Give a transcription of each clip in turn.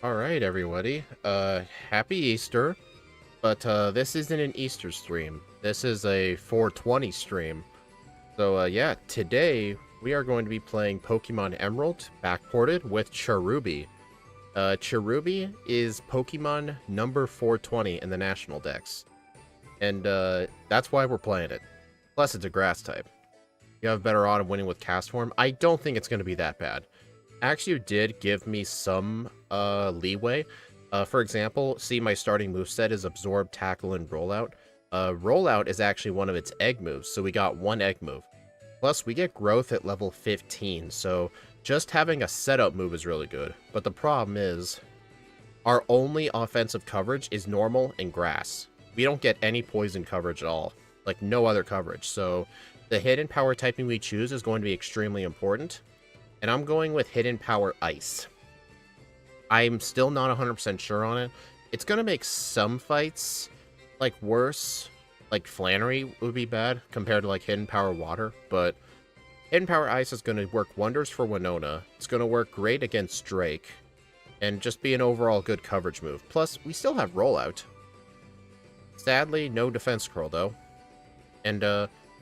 Alright, everybody. Happy Easter. But, this isn't an Easter stream. This is a 420 stream. So, yeah, today we are going to be playing Pokemon Emerald, Backported, with Cherubi. Cherubi is Pokemon number 420 in the National Dex. And, that's why we're playing it. Plus, it's a Grass type. You have a better odds of winning with Cast Form. I don't think it's going to be that bad. Actually did give me some leeway. For example, see my starting moveset is Absorb, Tackle, and Rollout. Rollout is actually one of its egg moves, so we got one egg move. Plus, we get growth at level 15, so just having a setup move is really good. But the problem is, our only offensive coverage is normal and grass. We don't get any poison coverage at all. Like, no other coverage. So, the hidden power typing we choose is going to be extremely important. And I'm going with Hidden Power Ice. I'm still not 100% sure on it. It's going to make some fights, like, worse. Like, Flannery would be bad compared to, like, Hidden Power Water. But Hidden Power Ice is going to work wonders for Winona. It's going to work great against Drake. And just be an overall good coverage move. Plus, we still have Rollout. Sadly, no Defense Curl, though. And,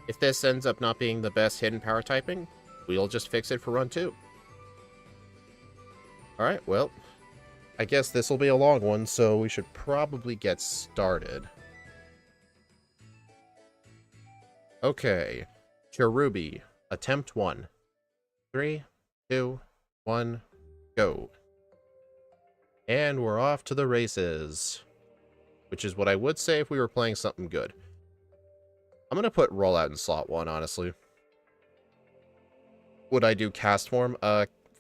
if this ends up not being the best Hidden Power typing, we'll just fix it for run 2. Alright, well, I guess this will be a long one, so we should probably get started. Okay, Cherubi, attempt 1. 3, 2, 1, go. And we're off to the races. Which is what I would say if we were playing something good. I'm going to put Rollout in slot 1, honestly. Would I do Cast Form?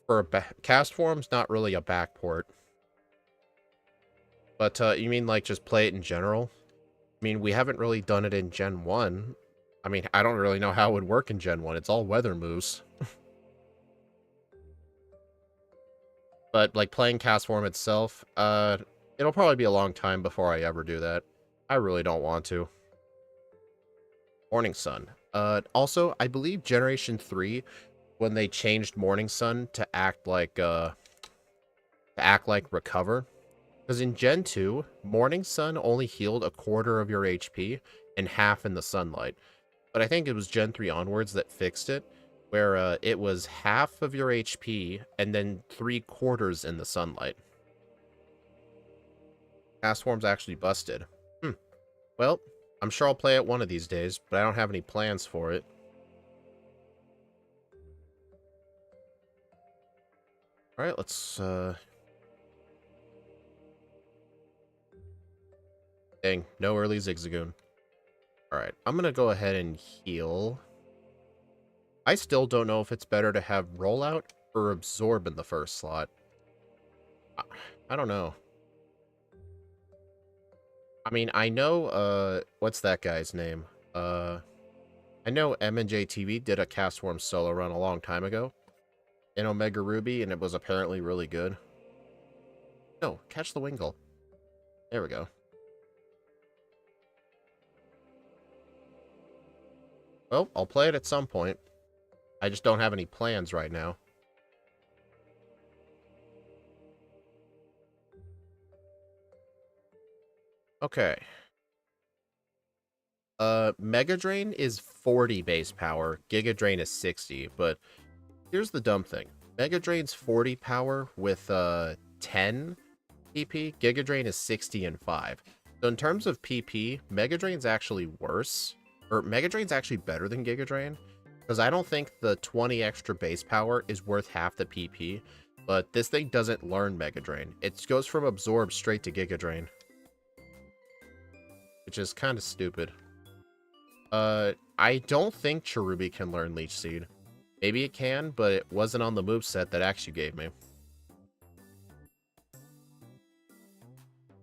For Cast Form's not really a backport. But, you mean, like, just play it in general? I mean, we haven't really done it in Gen 1. I mean, I don't really know how it would work in Gen 1. It's all weather moves. But, like, playing Cast Form itself, it'll probably be a long time before I ever do that. I really don't want to. Morning Sun. Also, I believe Generation 3... when they changed Morning Sun to act like Recover. Because in Gen 2, Morning Sun only healed a quarter of your HP and half in the sunlight. But I think it was Gen 3 onwards that fixed it, where it was half of your HP and then 3/4 in the sunlight. Cast Form's actually busted. Well, I'm sure I'll play it one of these days, but I don't have any plans for it. Alright, let's, Dang, no early Zigzagoon. Alright, I'm gonna go ahead and heal. I still don't know if it's better to have Rollout or Absorb in the first slot. I don't know. I mean, I know, what's that guy's name? I know M&J TV did a Cast Form solo run a long time ago in Omega Ruby, and it was apparently really good. No, catch the Wingull. There we go. Well, I'll play it at some point. I just don't have any plans right now. Okay. Mega Drain is 40 base power, Giga Drain is 60, but here's the dumb thing. Mega Drain's 40 power with 10 PP, Giga Drain is 60 and 5. So in terms of PP, Mega Drain's actually worse, or Mega Drain's actually better than Giga Drain, because I don't think the 20 extra base power is worth half the PP, but this thing doesn't learn Mega Drain. It goes from Absorb straight to Giga Drain, which is kind of stupid. I don't think Cherubi can learn Leech Seed. Maybe it can, but it wasn't on the moveset that Axew gave me.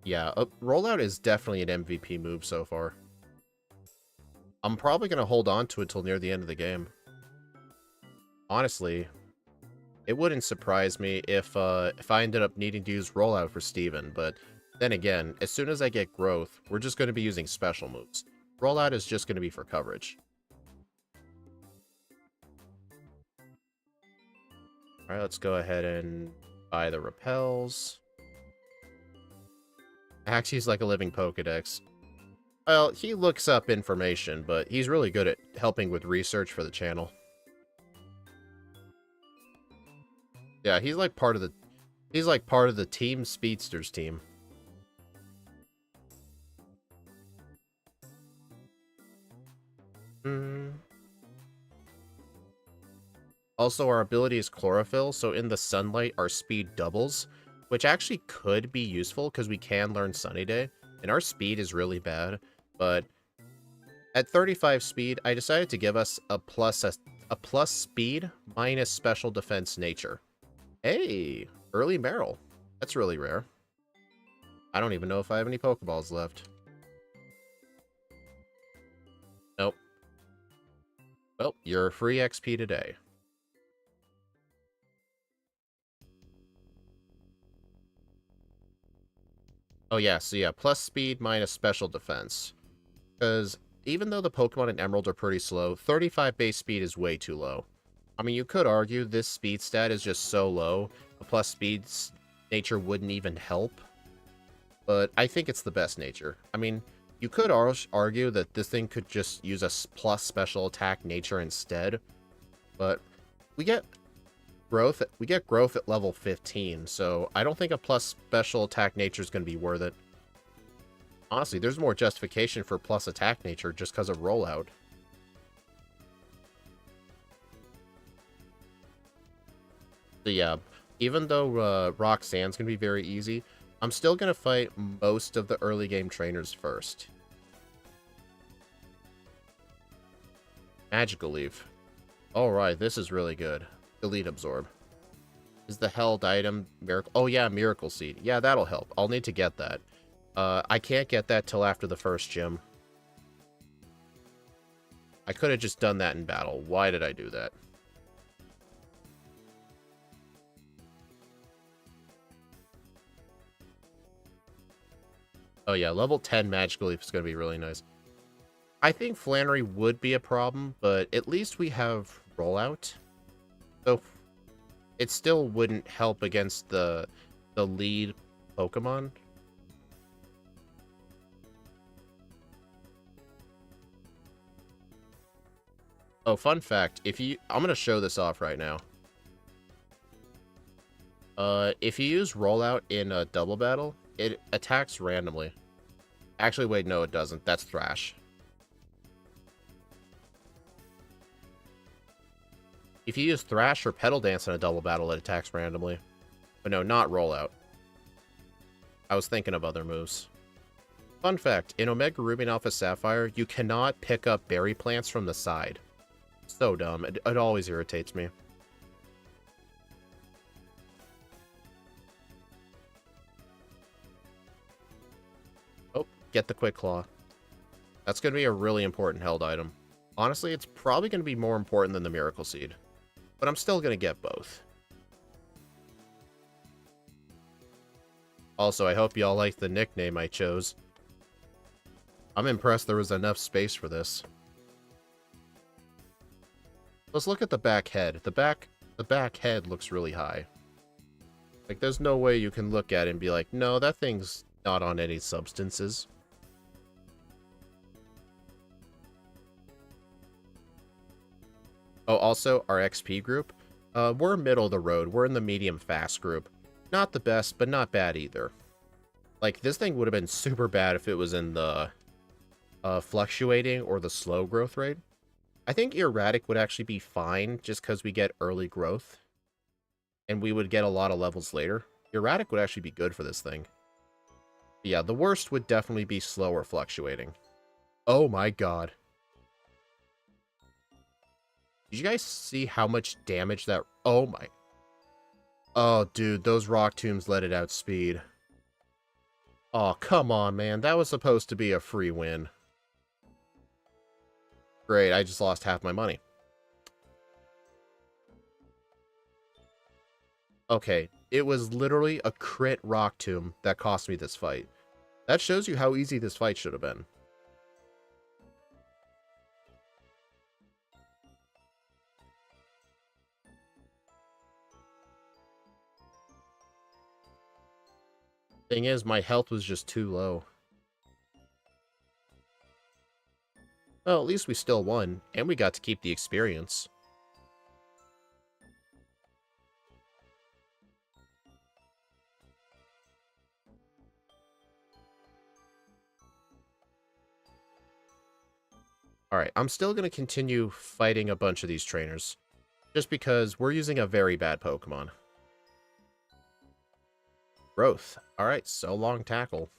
Yeah, Rollout is definitely an MVP move so far. I'm probably going to hold on to it till near the end of the game. Honestly, it wouldn't surprise me if I ended up needing to use Rollout for Steven, but then again, as soon as I get growth, we're just going to be using special moves. Rollout is just going to be for coverage. Alright, let's go ahead and buy the repels. Axie's like a living Pokedex. Well, he looks up information, but he's really good at helping with research for the channel. Yeah, he's like part of the Team Speedsters team. Also, our ability is Chlorophyll, so in the sunlight, our speed doubles, which actually could be useful because we can learn Sunny Day, and our speed is really bad, but at 35 speed, I decided to give us a plus speed minus special defense nature. Hey, early Meryl. That's really rare. I don't even know if I have any Pokeballs left. Nope. Well, you're free XP today. Oh yeah, so yeah, plus speed minus special defense. Because even though the Pokemon in Emerald are pretty slow, 35 base speed is way too low. I mean, you could argue this speed stat is just so low, a plus speed nature wouldn't even help. But I think it's the best nature. I mean, you could argue that this thing could just use a plus special attack nature instead. But we get growth at level 15, so I don't think a plus special attack nature is going to be worth it. Honestly, there's more justification for plus attack nature just because of rollout. So yeah, even though Rock Sand's going to be very easy, I'm still going to fight most of the early game trainers first. Magical Leaf. Alright, this is really good. Elite Absorb. Is the held item Miracle? Oh yeah, Miracle Seed. Yeah, that'll help. I'll need to get that. I can't get that till after the first gym. I could have just done that in battle. Why did I do that? Oh yeah, level 10 Magical Leaf is going to be really nice. I think Flannery would be a problem, but at least we have Rollout. So it still wouldn't help against the lead Pokemon. Oh, fun fact, I'm gonna show this off right now. If you use Rollout in a double battle, it attacks randomly. Actually, wait, no, it doesn't. That's Thrash. If you use Thrash or Petal Dance in a double battle, it attacks randomly. But no, not Rollout. I was thinking of other moves. Fun fact, in Omega Ruby and Alpha Sapphire, you cannot pick up berry plants from the side. So dumb. It always irritates me. Oh, get the Quick Claw. That's going to be a really important held item. Honestly, it's probably going to be more important than the Miracle Seed. But I'm still going to get both. Also, I hope y'all like the nickname I chose. I'm impressed there was enough space for this. Let's look at the back head. The back head looks really high. Like, there's no way you can look at it and be like, no, that thing's not on any substances. Oh, also, our XP group. We're middle of the road. We're in the medium fast group. Not the best, but not bad either. Like, this thing would have been super bad if it was in the fluctuating or the slow growth rate. I think Erratic would actually be fine just because we get early growth. And we would get a lot of levels later. Erratic would actually be good for this thing. But yeah, the worst would definitely be slow or fluctuating. Oh my god. Did you guys see how much damage that... Oh my... Oh, dude, those Rock Tombs let it outspeed. Oh, come on, man. That was supposed to be a free win. Great, I just lost half my money. Okay, it was literally a crit Rock Tomb that cost me this fight. That shows you how easy this fight should have been. Thing is, my health was just too low. Well, at least we still won, and we got to keep the experience. Alright, I'm still going to continue fighting a bunch of these trainers. Just because we're using a very bad Pokemon. Growth. Alright, so long tackle.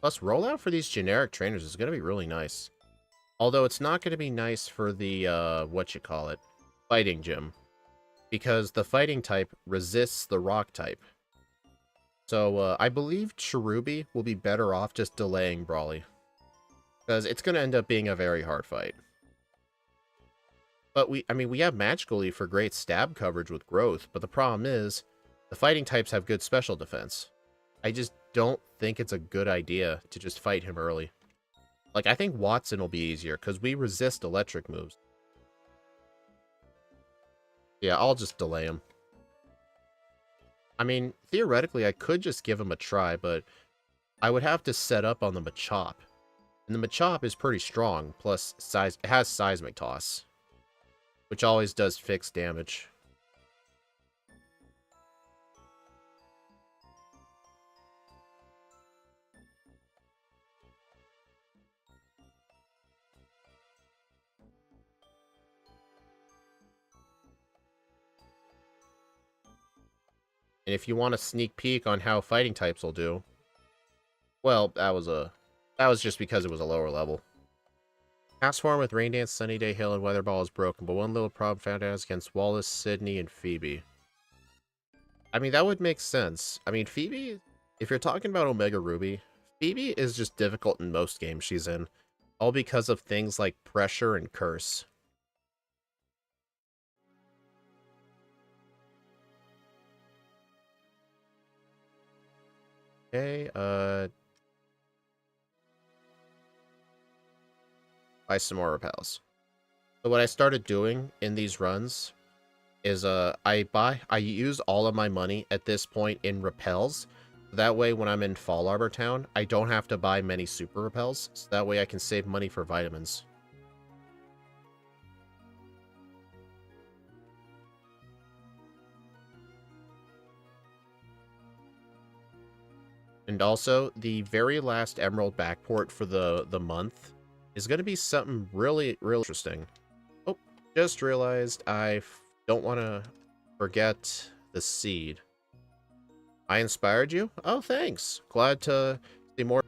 Plus, rollout for these generic trainers is going to be really nice. Although it's not going to be nice for the, fighting gym. Because the fighting type resists the rock type. So, I believe Cherubi will be better off just delaying Brawly. Because it's going to end up being a very hard fight. But we have Magical Leaf for great stab coverage with growth, but the problem is, the fighting types have good special defense. I just don't think it's a good idea to just fight him early. Like, I think Watson will be easier, because we resist electric moves. Yeah, I'll just delay him. I mean, theoretically, I could just give him a try, but I would have to set up on the Machop. And the Machop is pretty strong, plus it has Seismic Toss, which always does fixed damage. And if you want a sneak peek on how fighting types will do, well, that was just because it was a lower level. Past form with Rain Dance, Sunny Day, Hail, and Weather Ball is broken, but one little problem found out is against Wallace, Sydney, and Phoebe. I mean, that would make sense. I mean, Phoebe, if you're talking about Omega Ruby, Phoebe is just difficult in most games she's in, all because of things like pressure and curse. Okay, buy some more repels. So what I started doing in these runs is I use all of my money at this point in repels. That way when I'm in Fall Arbor Town, I don't have to buy many super repels. So that way I can save money for vitamins. And also, the very last Emerald backport for the month is going to be something really, really interesting. Oh, just realized I don't want to forget the seed. I inspired you? Oh, thanks. Glad to see more.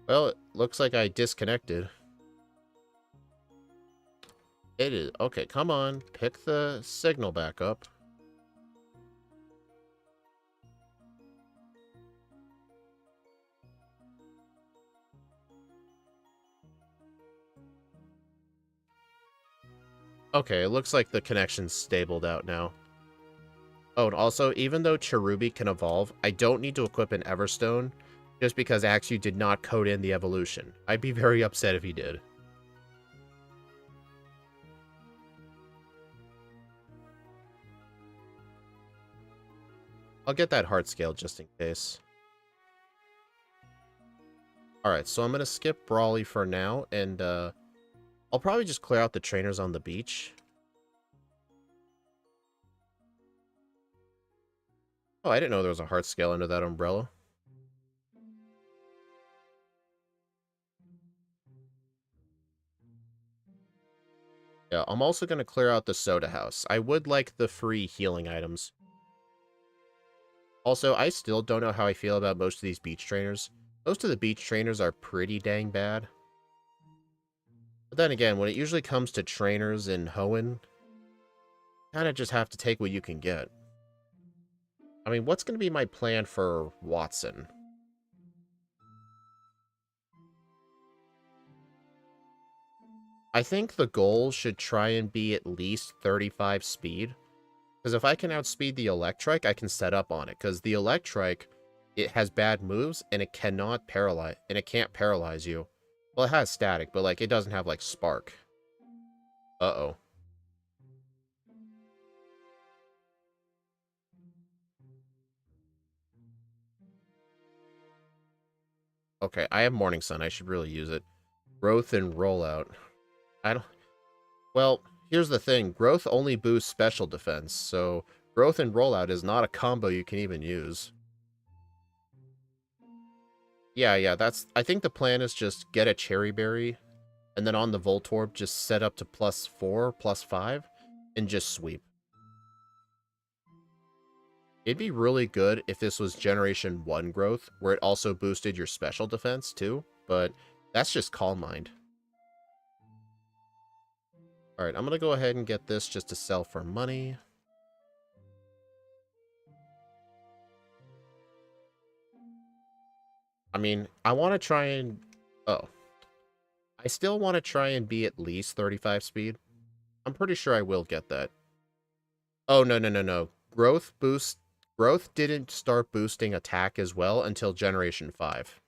Well, it looks like I disconnected. It is. Okay, come on. Pick the signal back up. Okay, it looks like the connection's stabled out now. Oh, and also, even though Cherubi can evolve, I don't need to equip an Everstone, just because Axew did not code in the evolution. I'd be very upset if he did. I'll get that heart scale just in case. Alright, so I'm going to skip Brawly for now, and I'll probably just clear out the trainers on the beach. Oh, I didn't know there was a heart scale under that umbrella. Yeah, I'm also going to clear out the soda house. I would like the free healing items. Also, I still don't know how I feel about most of these beach trainers. Most of the beach trainers are pretty dang bad. But then again, when it usually comes to trainers in Hoenn, kind of just have to take what you can get. I mean, what's going to be my plan for Watson? I think the goal should try and be at least 35 speed. Because if I can outspeed the Electrike, I can set up on it. Because the Electrike it has bad moves, and it can't paralyze you. Well, it has static, but, like, it doesn't have, like, spark. Uh-oh. Okay, I have Morning Sun. I should really use it. Growth and Rollout. I don't... Well, here's the thing. Growth only boosts special defense, so Growth and Rollout is not a combo you can even use. Yeah, that's... I think the plan is just get a Cherry Berry, and then on the Voltorb, just set up to +4, +5, and just sweep. It'd be really good if this was Generation 1 growth, where it also boosted your special defense, too, but that's just Calm Mind. Alright, I'm gonna go ahead and get this just to sell for money. I mean, I want to try and... Oh. I still want to try and be at least 35 speed. I'm pretty sure I will get that. Oh, no. Growth didn't start boosting attack as well until Generation 5.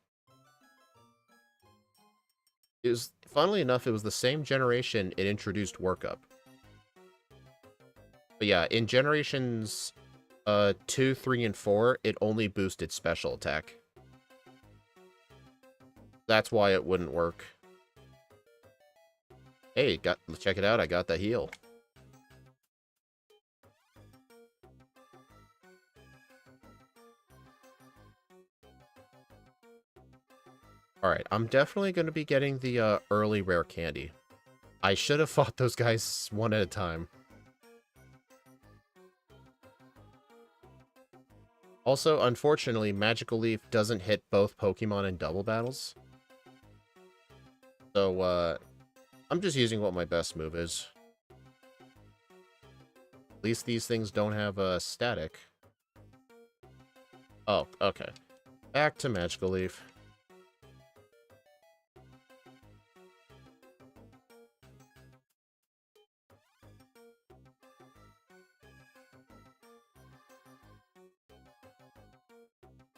Funnily enough, it was the same generation it introduced Workup. But yeah, in Generations 2, 3, and 4, it only boosted special attack. That's why it wouldn't work. Hey, check it out, I got the heal. Alright, I'm definitely going to be getting the early rare candy. I should have fought those guys one at a time. Also, unfortunately, Magical Leaf doesn't hit both Pokemon in double battles. So, I'm just using what my best move is. At least these things don't have static. Oh, okay. Back to Magical Leaf.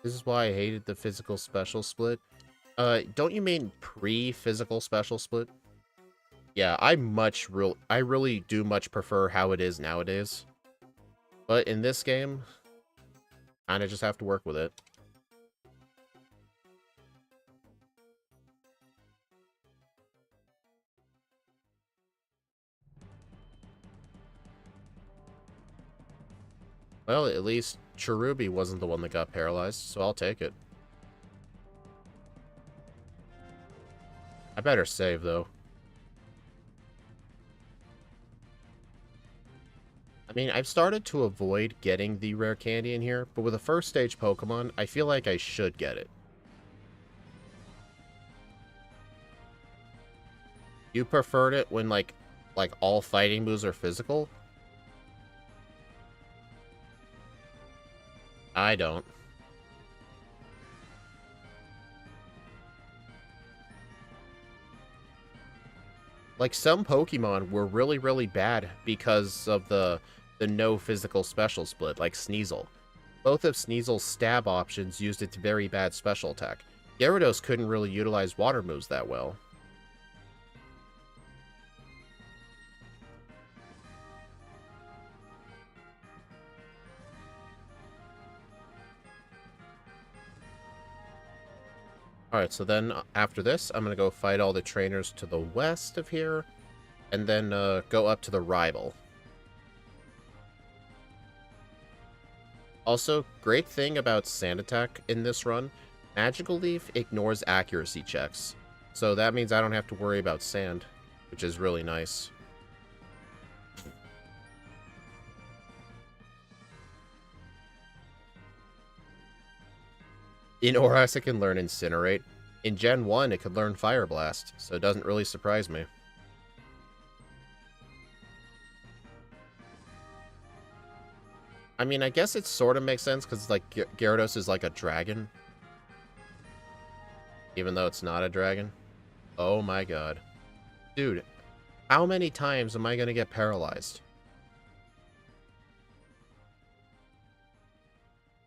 This is why I hated the physical special split. Don't you mean pre-physical special split? Yeah, I really do much prefer how it is nowadays. But in this game, kinda just have to work with it. Well, at least Cherubi wasn't the one that got paralyzed, so I'll take it. I better save, though. I mean, I've started to avoid getting the rare candy in here, but with a first stage Pokemon, I feel like I should get it. You preferred it when, like all fighting moves are physical? I don't. Like, some Pokemon were really, really bad because of the no physical special split, like Sneasel. Both of Sneasel's stab options used its very bad special attack. Gyarados couldn't really utilize water moves that well. Alright, so then after this, I'm going to go fight all the trainers to the west of here, and then go up to the rival. Also, great thing about Sand Attack in this run, Magical Leaf ignores accuracy checks. So that means I don't have to worry about sand, which is really nice. In Oras, it can learn Incinerate. In Gen 1, it could learn Fire Blast, so it doesn't really surprise me. I mean, I guess it sort of makes sense, because, like, Gyarados is like a dragon. Even though it's not a dragon. Oh my god. Dude, how many times am I going to get paralyzed?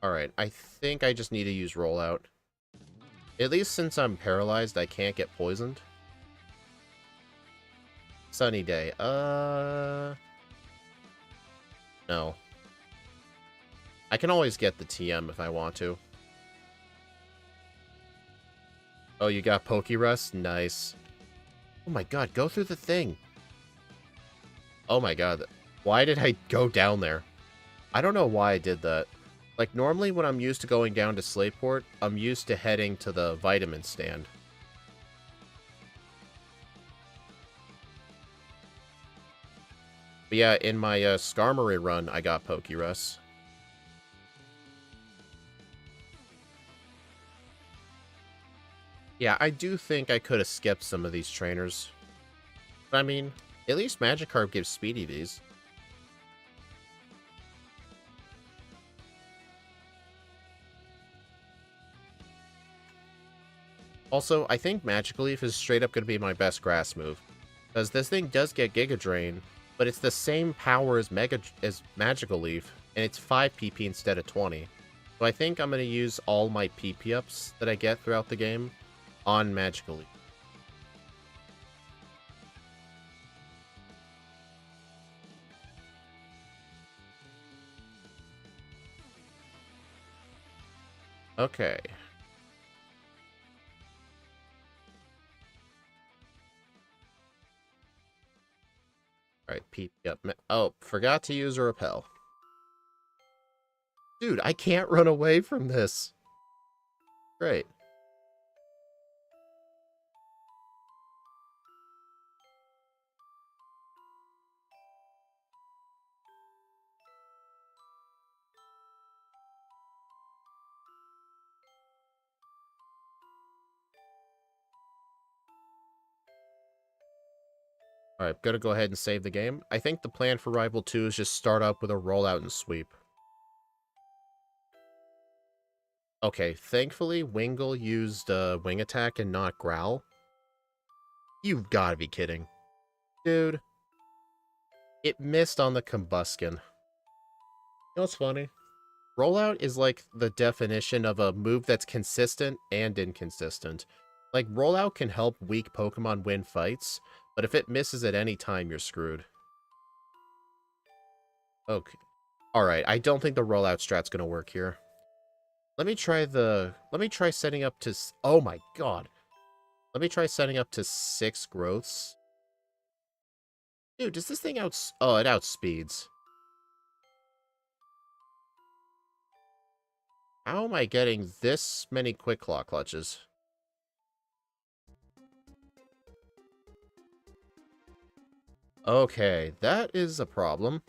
Alright, I think I just need to use rollout. At least since I'm paralyzed, I can't get poisoned. Sunny day. No. I can always get the TM if I want to. Oh, you got Pokerust? Nice. Oh my god, go through the thing. Oh my god. Why did I go down there? I don't know why I did that. Like, normally when I'm used to going down to Slateport, I'm used to heading to the vitamin stand. But yeah, in my Skarmory run, I got Pokerus. Yeah, I do think I could have skipped some of these trainers. But I mean, at least Magikarp gives Speedy these. Also, I think Magical Leaf is straight up going to be my best grass move. Because this thing does get Giga Drain, but it's the same power as Magical Leaf, and it's 5 PP instead of 20. So I think I'm going to use all my PP ups that I get throughout the game on Magical Leaf. Okay. Alright, PP up. Oh, forgot to use a Repel. Dude, I can't run away from this. Great. Alright, gonna go ahead and save the game. I think the plan for Rival 2 is just start up with a rollout and sweep. Okay, thankfully, Wingull used Wing Attack and not Growl. You've gotta be kidding. Dude. It missed on the Combuskin. You know what's funny? Rollout is like the definition of a move that's consistent and inconsistent. Like, Rollout can help weak Pokemon win fights, but if it misses at any time, you're screwed. Okay. Alright, I don't think the Rollout strat's gonna work here. Let me try setting up to... Oh my god. Let me try setting up to 6 growths. Dude, does this thing Oh, it outspeeds. How am I getting this many Quick Claw clutches? Okay, that is a problem.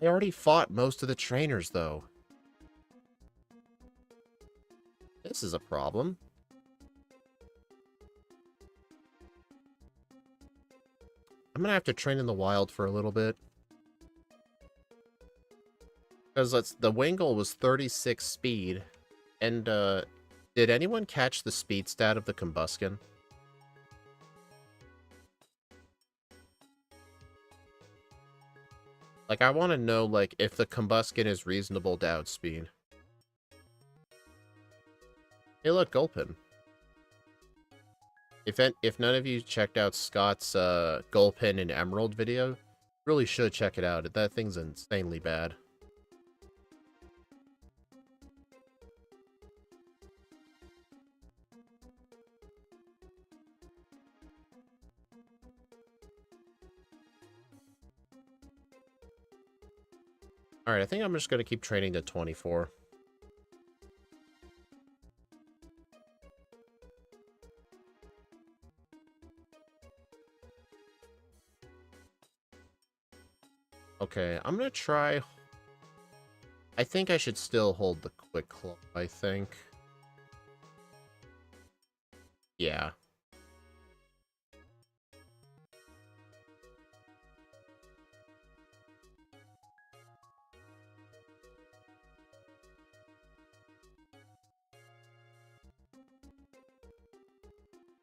I already fought most of the trainers, though. This is a problem. I'm gonna have to train in the wild for a little bit. Because the Wingull was 36 speed. And, did anyone catch the speed stat of the Combuskin? Like, I want to know, like, if the Combuskin is reasonable to outspeed. Hey, look, Gulpin. If none of you checked out Scott's Gulpin and Emerald video, really should check it out. That thing's insanely bad. Alright, I think I'm just going to keep training to 24. Okay, I'm going to try... I think I should still hold the Quick Claw, I think. Yeah.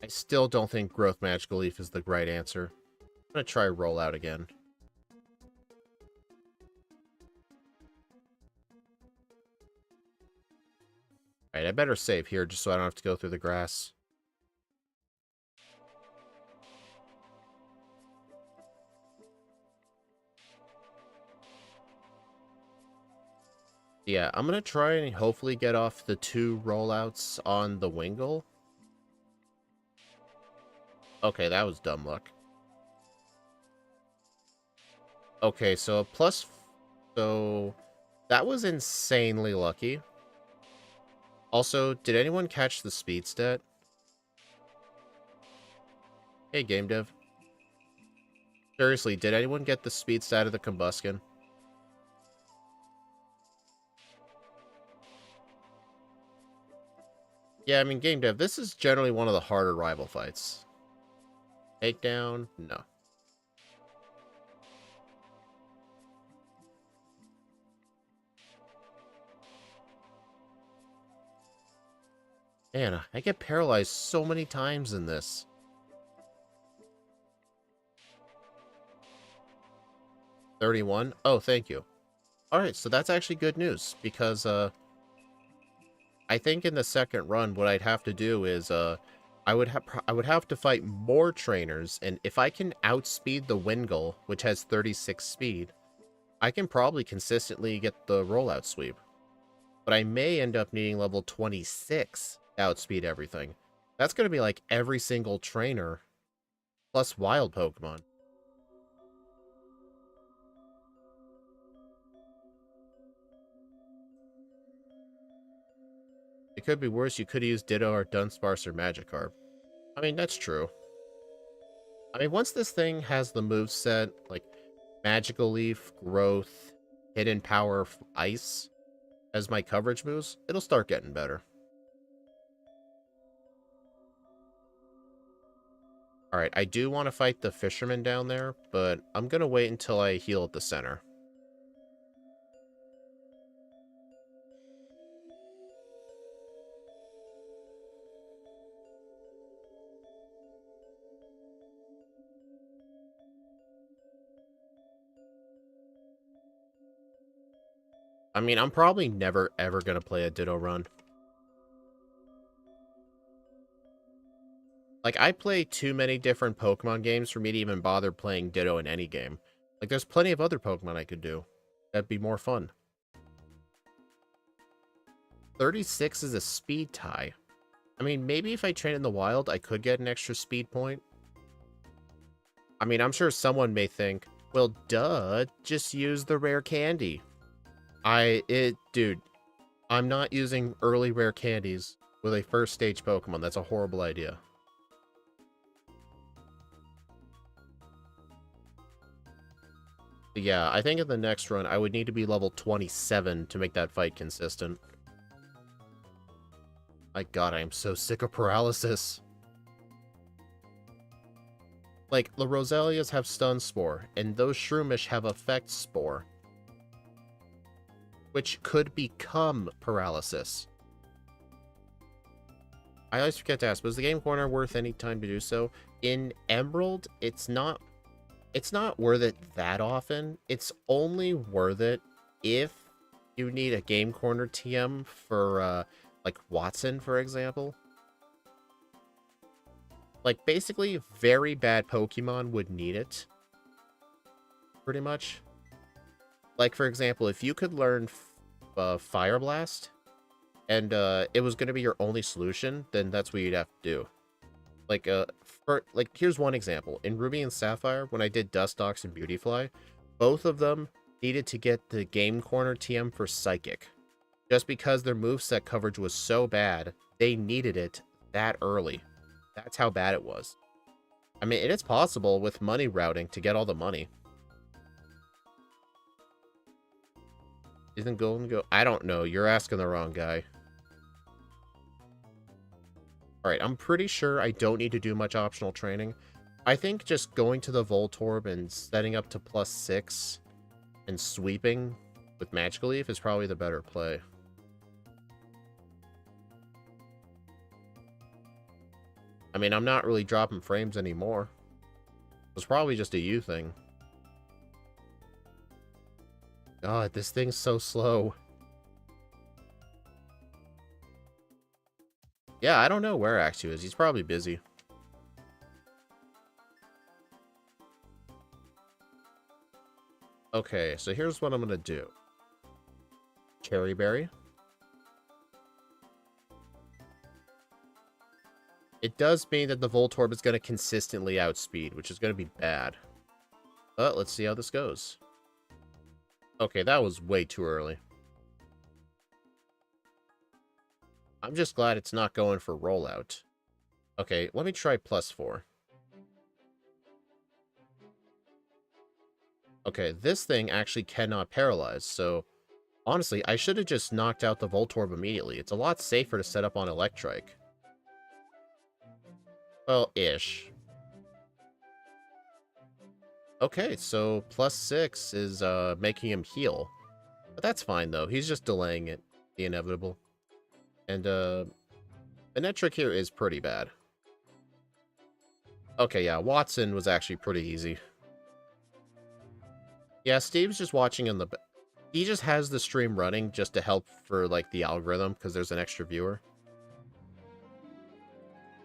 I still don't think Growth Magical Leaf is the right answer. I'm going to try Rollout again. Alright, I better save here just so I don't have to go through the grass. Yeah, I'm gonna try and hopefully get off the 2 rollouts on the Wingull. Okay, that was dumb luck. Okay, so a plus... So, that was insanely lucky. Also, did anyone catch the speed stat? Hey, game dev. Seriously, did anyone get the speed stat of the Combusken? Yeah, I mean, game dev, this is generally one of the harder rival fights. Takedown? No. Man, I get paralyzed so many times in this. 31? Oh, thank you. Alright, so that's actually good news, because, I think in the second run, what I'd have to do is, I would have to fight more trainers, and if I can outspeed the Wingull, which has 36 speed, I can probably consistently get the rollout sweep. But I may end up needing level 26 to outspeed everything. That's going to be like every single trainer, plus wild Pokemon. It could be worse. You could use Ditto or Dunsparce or Magikarp. I mean, that's true. I mean, once this thing has the moveset, like Magical Leaf, Growth, Hidden Power, Ice, as my coverage moves, it'll start getting better. Alright, I do want to fight the fisherman down there, but I'm going to wait until I heal at the center. I mean, I'm probably never ever going to play a Ditto run. Like, I play too many different Pokemon games for me to even bother playing Ditto in any game. Like, there's plenty of other Pokemon I could do. That'd be more fun. 36 is a speed tie. I mean, maybe if I train in the wild, I could get an extra speed point. I mean, I'm sure someone may think, well, duh, just use the rare candy. Dude, I'm not using early rare candies with a first stage Pokemon. That's a horrible idea. But yeah, I think in the next run, I would need to be level 27 to make that fight consistent. My god, I am so sick of paralysis. Like, the Roselias have Stun Spore, and those Shroomish have Effect Spore, which could become paralysis. I always forget to ask, was the game corner worth any time to do so? In Emerald, it's not worth it that often. It's only worth it if you need a game corner TM for, like, Watson, for example. Like, basically, very bad Pokemon would need it. Pretty much. Like, for example, if you could learn Fire Blast, and it was going to be your only solution, then that's what you'd have to do. Like, here's one example. In Ruby and Sapphire, when I did Dustox and Beautyfly, both of them needed to get the Game Corner TM for Psychic. Just because their moveset coverage was so bad, they needed it that early. That's how bad it was. I mean, it is possible with money routing to get all the money. Isn't Golden Go? I don't know. You're asking the wrong guy. Alright, I'm pretty sure I don't need to do much optional training. I think just going to the Voltorb and setting up to +6 and sweeping with Magical Leaf is probably the better play. I mean, I'm not really dropping frames anymore. It's probably just a you thing. God, this thing's so slow. Yeah, I don't know where Axu is. He's probably busy. Okay, so here's what I'm gonna do. Cherry Berry. It does mean that the Voltorb is going to consistently outspeed, which is going to be bad. But let's see how this goes. Okay, that was way too early. I'm just glad it's not going for rollout. Okay, let me try +4. Okay, this thing actually cannot paralyze, so honestly, I should have just knocked out the Voltorb immediately. It's a lot safer to set up on Electrike. Well, ish. Okay, so +6 is making him heal. But that's fine, though. He's just delaying it. The inevitable. And, the net trick here is pretty bad. Okay, yeah, Watson was actually pretty easy. Yeah, Steve's just watching in the... He just has the stream running just to help for, like, the algorithm, because there's an extra viewer.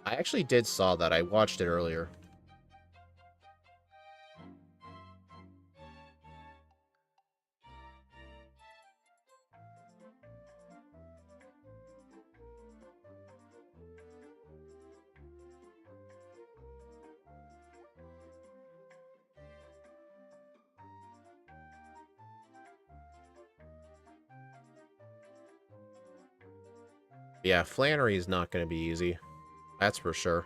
I actually did saw that. I watched it earlier. Yeah, Flannery is not going to be easy. That's for sure.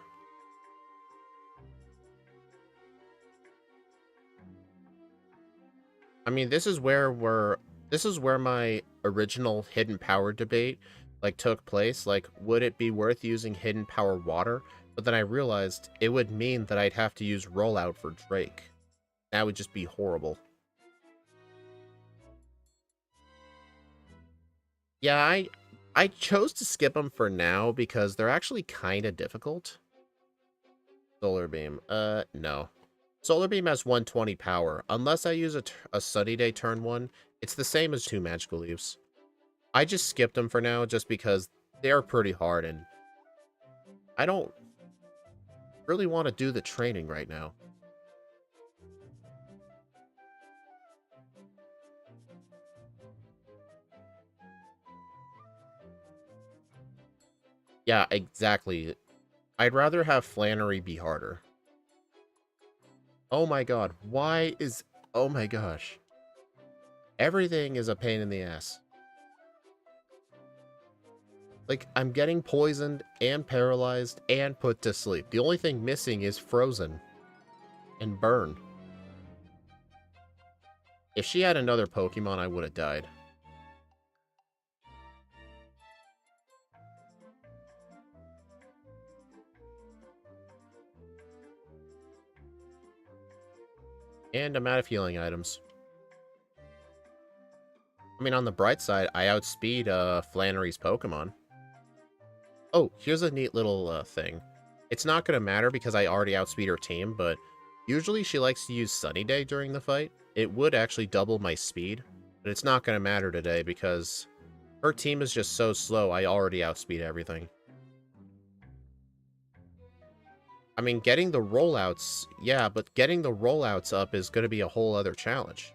I mean, this is where my original hidden power debate like took place. Like, would it be worth using hidden power water? But then I realized it would mean that I'd have to use rollout for Drake. That would just be horrible. Yeah, I chose to skip them for now because they're actually kind of difficult. Solar Beam. No. Solar Beam has 120 power. Unless I use a Sunny Day turn 1, it's the same as 2 Magical Leaves. I just skipped them for now just because they're pretty hard and I don't really want to do the training right now. Yeah, exactly. I'd rather have Flannery be harder. Oh my god, why is... Oh my gosh. Everything is a pain in the ass. Like, I'm getting poisoned and paralyzed and put to sleep. The only thing missing is frozen. And burn. If she had another Pokemon, I would have died. And I'm out of healing items. I mean, on the bright side, I outspeed Flannery's Pokemon. Oh, here's a neat little thing. It's not going to matter because I already outspeed her team, but usually she likes to use Sunny Day during the fight. It would actually double my speed, but it's not going to matter today because her team is just so slow, I already outspeed everything. I mean, getting the rollouts, yeah, but getting the rollouts up is going to be a whole other challenge.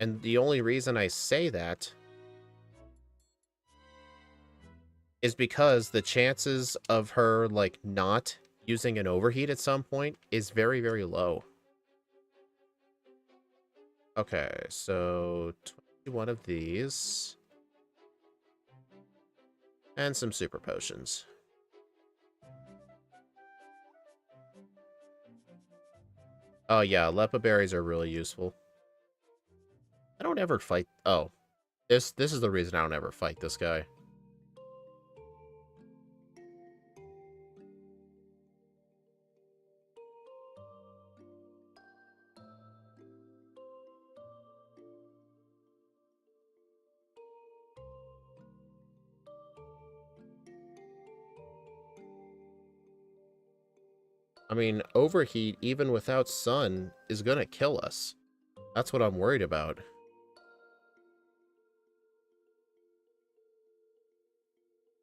And the only reason I say that is because the chances of her, like, not using an overheat at some point is very, very low. Okay, so 21 of these. And some super potions. Oh yeah, Lepa berries are really useful. I don't ever fight... Oh. This is the reason I don't ever fight this guy. I mean, overheat, even without sun, is gonna kill us. That's what I'm worried about.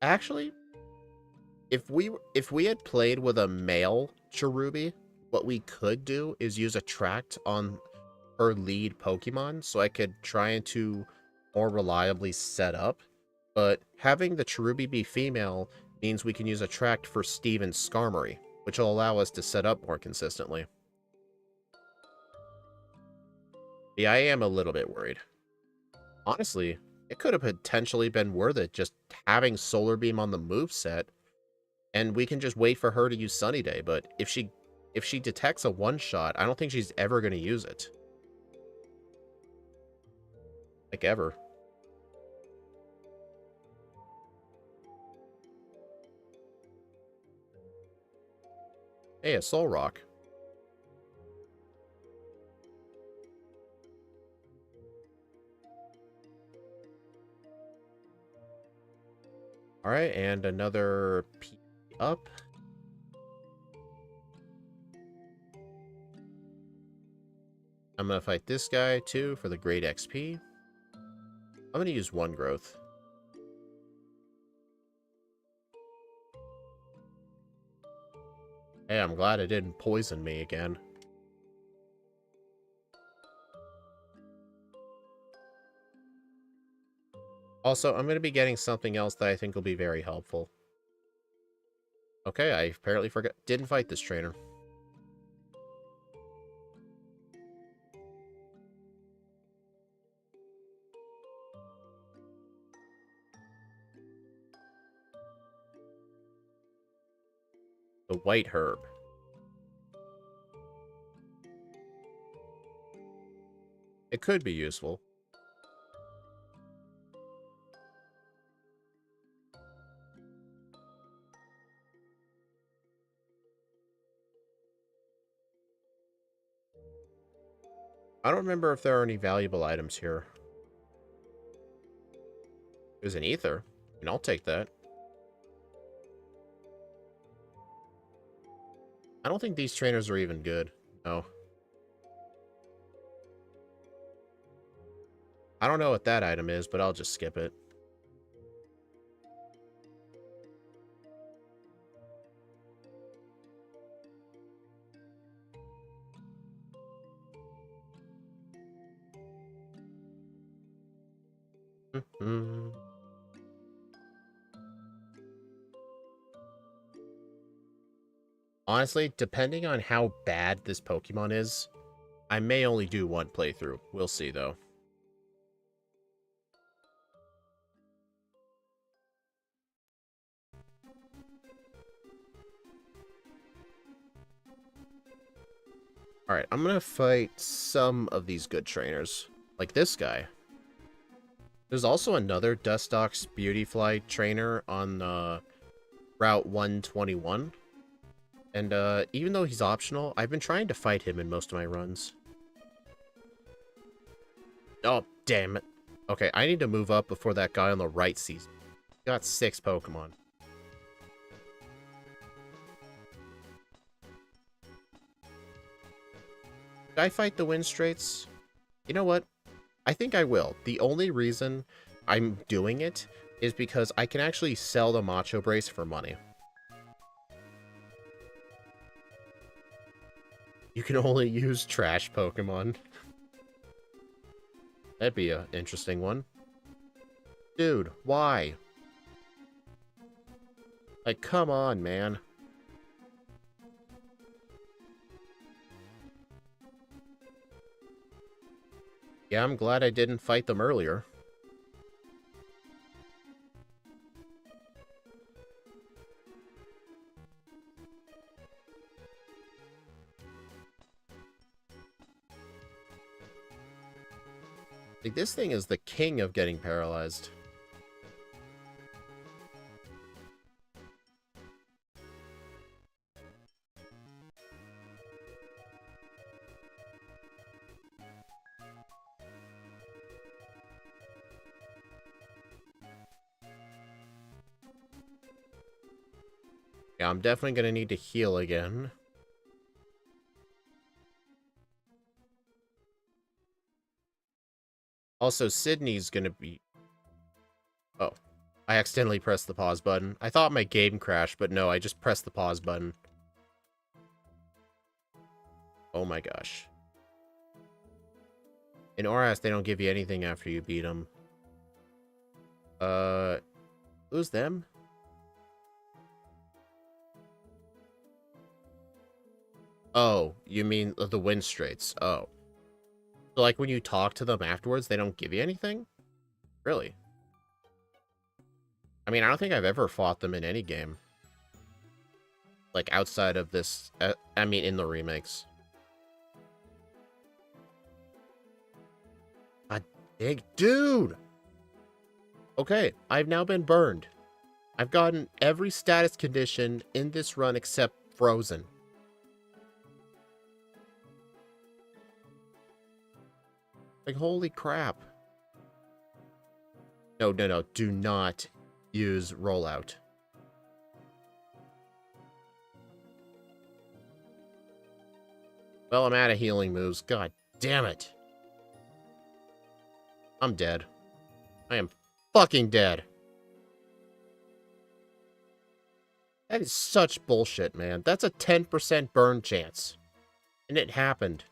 Actually, if we had played with a male Cherubi, what we could do is use attract on her lead Pokemon, so I could try to more reliably set up. But having the Cherubi be female means we can use attract for Steve and Skarmory, which will allow us to set up more consistently. Yeah, I am a little bit worried. Honestly, it could have potentially been worth it just having Solar Beam on the moveset, and we can just wait for her to use Sunny Day. But if she detects a one-shot, I don't think she's ever going to use it. Like, ever. Hey, a Soul Rock. Alright, and another P up. I'm going to fight this guy, too, for the great XP. I'm going to use one growth. Hey, I'm glad it didn't poison me again. Also, I'm going to be getting something else that I think will be very helpful. Okay, I apparently didn't fight this trainer. The White Herb. It could be useful. I don't remember if there are any valuable items here. There's an ether, and I'll take that. I don't think these trainers are even good. No. I don't know what that item is, but I'll just skip it. Honestly, depending on how bad this Pokemon is, I may only do one playthrough. We'll see, though. Alright, I'm gonna fight some of these good trainers. Like this guy. There's also another Dustox Beautyfly trainer on Route 121. And even though he's optional, I've been trying to fight him in most of my runs. Oh, damn it. Okay, I need to move up before that guy on the right sees me. Got 6 Pokemon. Did I fight the Wind Straits? You know what? I think I will. The only reason I'm doing it is because I can actually sell the Macho Brace for money. You can only use trash Pokemon. That'd be an interesting one. Dude, why? Like, come on, man. Yeah, I'm glad I didn't fight them earlier. Like, this thing is the king of getting paralyzed. Yeah, I'm definitely gonna need to heal again. Also, Sydney's gonna be... Oh. I accidentally pressed the pause button. I thought my game crashed, but no, I just pressed the pause button. Oh my gosh. In RS, they don't give you anything after you beat them. Who's them? Oh, you mean the Wind Straits. Oh. So, like, when you talk to them afterwards, they don't give you anything? Really? I mean, I don't think I've ever fought them in any game. Like, outside of this... I mean, in the remakes. God dang, dude! Okay, I've now been burned. I've gotten every status condition in this run except Frozen. Like, holy crap. No, no, no. Do not use rollout. Well, I'm out of healing moves. God damn it. I'm dead. I am fucking dead. That is such bullshit, man. That's a 10% burn chance. And it happened.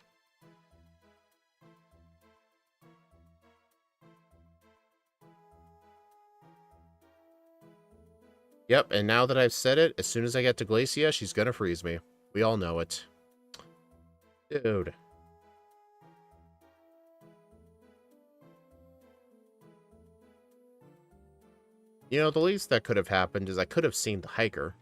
Yep, and now that I've said it, as soon as I get to Glacia, she's gonna freeze me. We all know it. Dude. You know, the least that could have happened is I could have seen the hiker.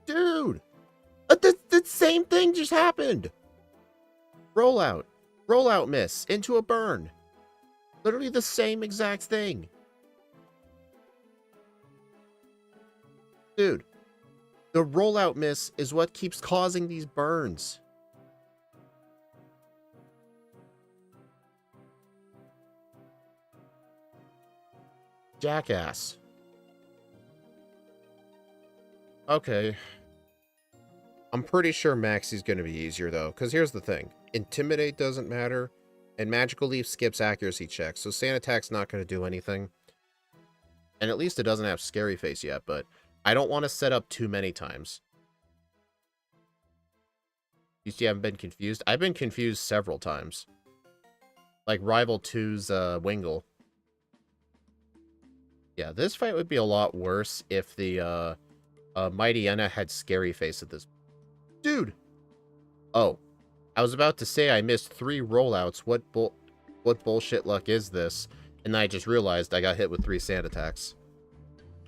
Dude! The same thing just happened! Rollout. Rollout miss into a burn. Literally the same exact thing. Dude. The rollout miss is what keeps causing these burns. Jackass. Okay. I'm pretty sure Maxie's going to be easier, though. Because here's the thing. Intimidate doesn't matter. And Magical Leaf skips accuracy checks. So Sand Attack's not going to do anything. And at least it doesn't have Scary Face yet. But I don't want to set up too many times. You see, I haven't been confused. I've been confused several times. Like Rival 2's Wingle. Yeah, this fight would be a lot worse if the Mighty Enna had Scary Face at this point. Dude! Oh. I was about to say I missed 3 rollouts. What bullshit luck is this? And then I just realized I got hit with 3 sand attacks.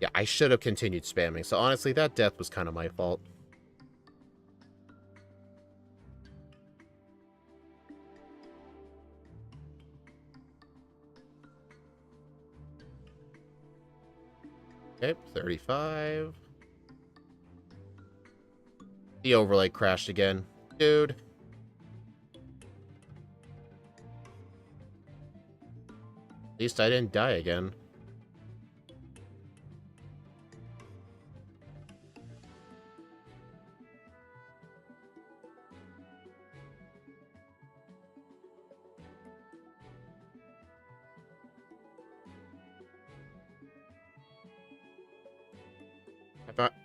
Yeah, I should have continued spamming. So honestly, that death was kind of my fault. Okay, 35. The overlay crashed again. Dude. At least I didn't die again.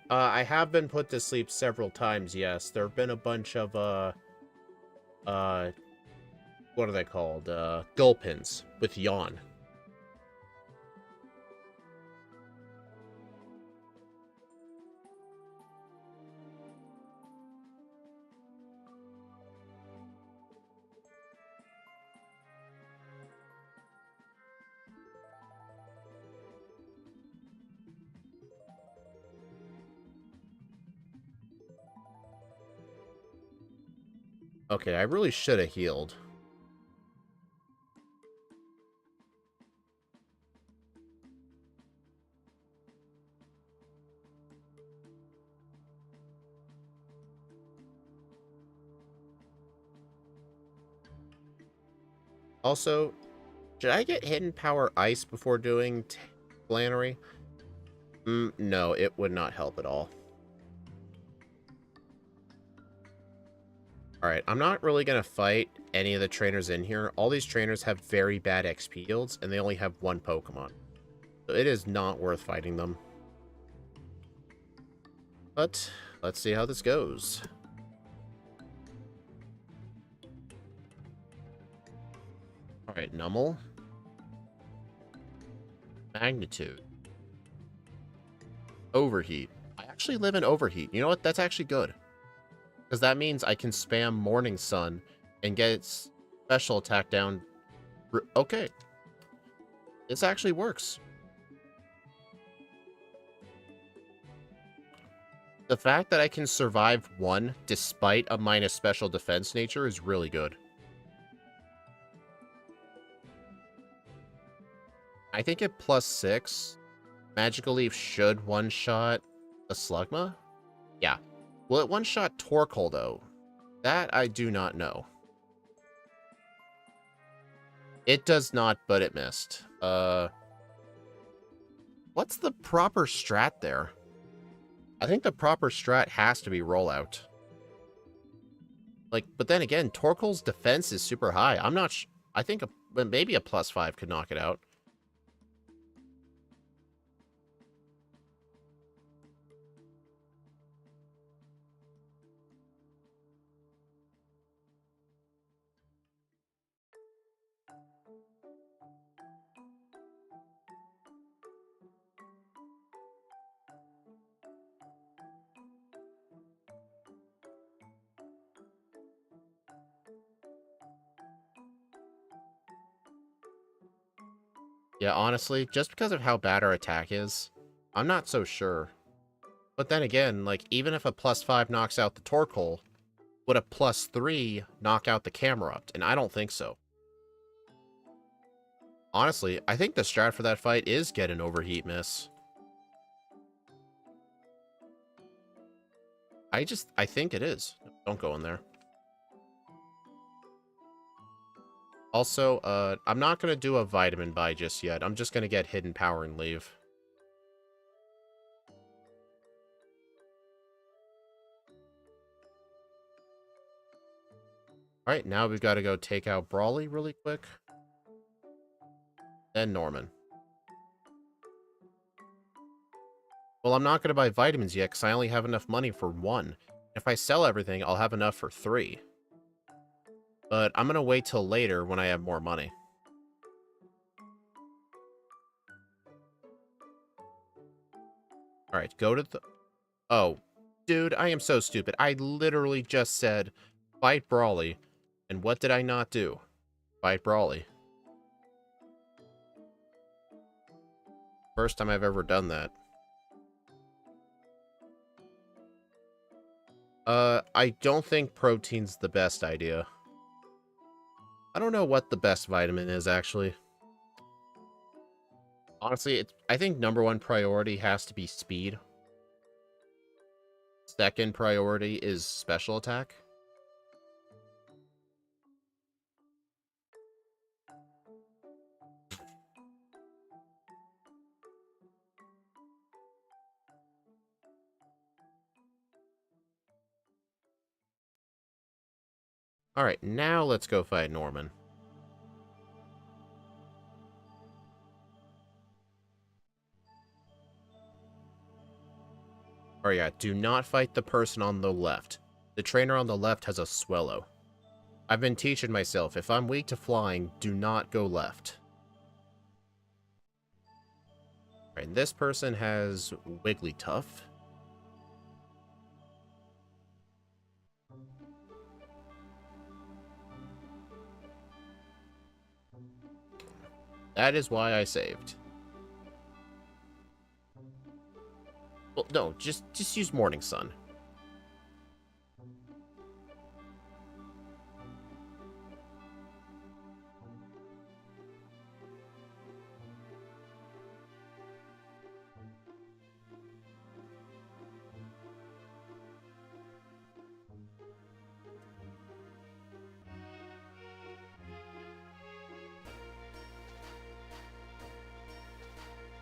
I have been put to sleep several times, yes. There have been a bunch of, what are they called? Gulpins with yawn. Okay, I really should have healed. Also, should I get Hidden Power Ice before doing Flannery? No, it would not help at all. Alright, I'm not really going to fight any of the trainers in here. All these trainers have very bad XP yields, and they only have one Pokemon. So it is not worth fighting them. But, let's see how this goes. Alright, Nummel. Magnitude. Overheat. I actually live in Overheat. You know what? That's actually good. Because that means I can spam Morning Sun and get its special attack down. Okay. This actually works. The fact that I can survive one despite a minus special defense nature is really good. I think at +6, Magical Leaf should one-shot a Slugma? Yeah. Will it one-shot Torkoal, though? That I do not know. It does not, but it missed. What's the proper strat there? I think the proper strat has to be rollout. Like, but then again, Torkoal's defense is super high. I'm not I think maybe a +5 could knock it out. Yeah, honestly, just because of how bad our attack is, I'm not so sure. But then again, like, even if a +5 knocks out the Torkoal, would a +3 knock out the Camerupt? And I don't think so. Honestly, I think the strat for that fight is get an Overheat miss. I think it is. Don't go in there. Also, I'm not going to do a Vitamin Buy just yet. I'm just going to get Hidden Power and leave. Alright, now we've got to go take out Brawly really quick. Then Norman. Well, I'm not going to buy vitamins yet because I only have enough money for 1. If I sell everything, I'll have enough for 3. But I'm going to wait till later when I have more money. Alright, go to the... Oh, dude, I am so stupid. I literally just said, fight Brawly. And what did I not do? Fight Brawly. First time I've ever done that. I don't think protein's the best idea. I don't know what the best vitamin is, actually. Honestly, I think #1 priority has to be speed. Second priority is special attack. Alright, now let's go fight Norman. Oh yeah, do not fight the person on the left. The trainer on the left has a Swellow. I've been teaching myself, if I'm weak to flying, do not go left. Alright, this person has Wigglytuff. That is why I saved. Well, no, just use Morning Sun.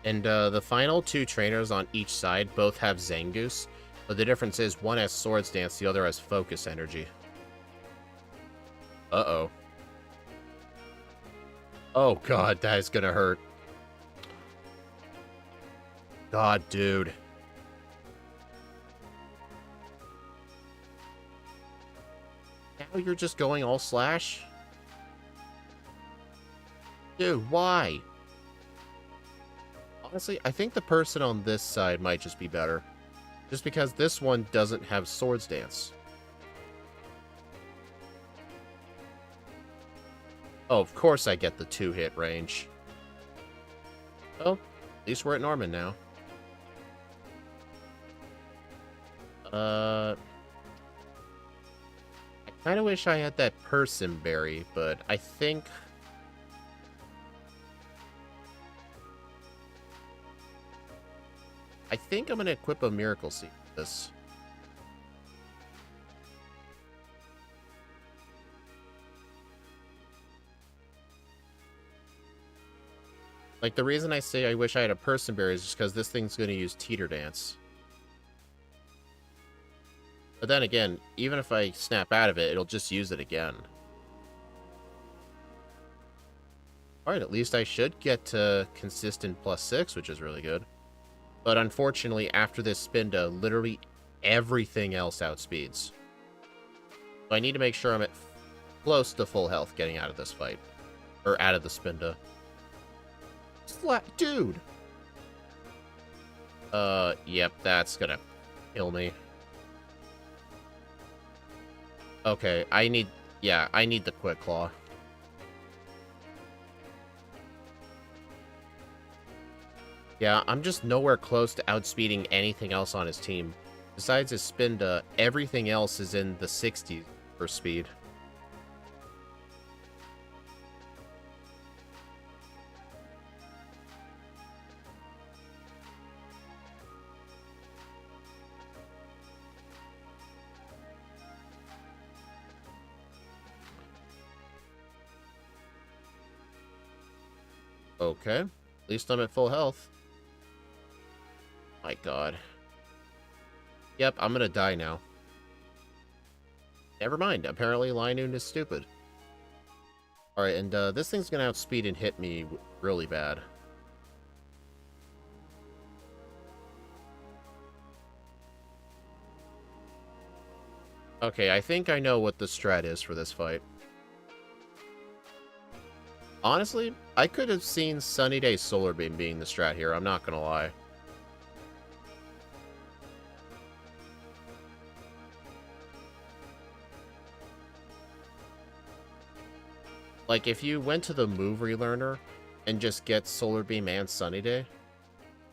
And the final 2 trainers on each side both have Zangoose, but the difference is one has Swords Dance, the other has Focus Energy. Uh-oh. Oh, God, that is gonna hurt. God, dude. Now you're just going all slash? Dude, why? Honestly, I think the person on this side might just be better. Just because this one doesn't have Swords Dance. Oh, of course I get the 2-hit range. Well, at least we're at Norman now. I kind of wish I had that person berry, but I think... I'm going to equip a Miracle Seed for this. Like, the reason I say I wish I had a person berry is just because this thing's going to use Teeter Dance. But then again, even if I snap out of it, it'll just use it again. Alright, at least I should get to consistent +6, which is really good. But unfortunately, after this Spinda, literally everything else outspeeds. So I need to make sure I'm at close to full health getting out of this fight. Or out of the Spinda. Dude! Yep, that's gonna kill me. Okay, I need the Quick Claw. Yeah, I'm just nowhere close to outspeeding anything else on his team. Besides his Spinda, everything else is in the 60s for speed. Okay, at least I'm at full health. My God. Yep, I'm gonna die now. Never mind, apparently Linoon is stupid. Alright, and this thing's gonna outspeed and hit me really bad. Okay, I think I know what the strat is for this fight. Honestly, I could have seen Sunny Day Solar Beam being the strat here, I'm not gonna lie. Like, if you went to the move relearner and just get Solar Beam and Sunny Day,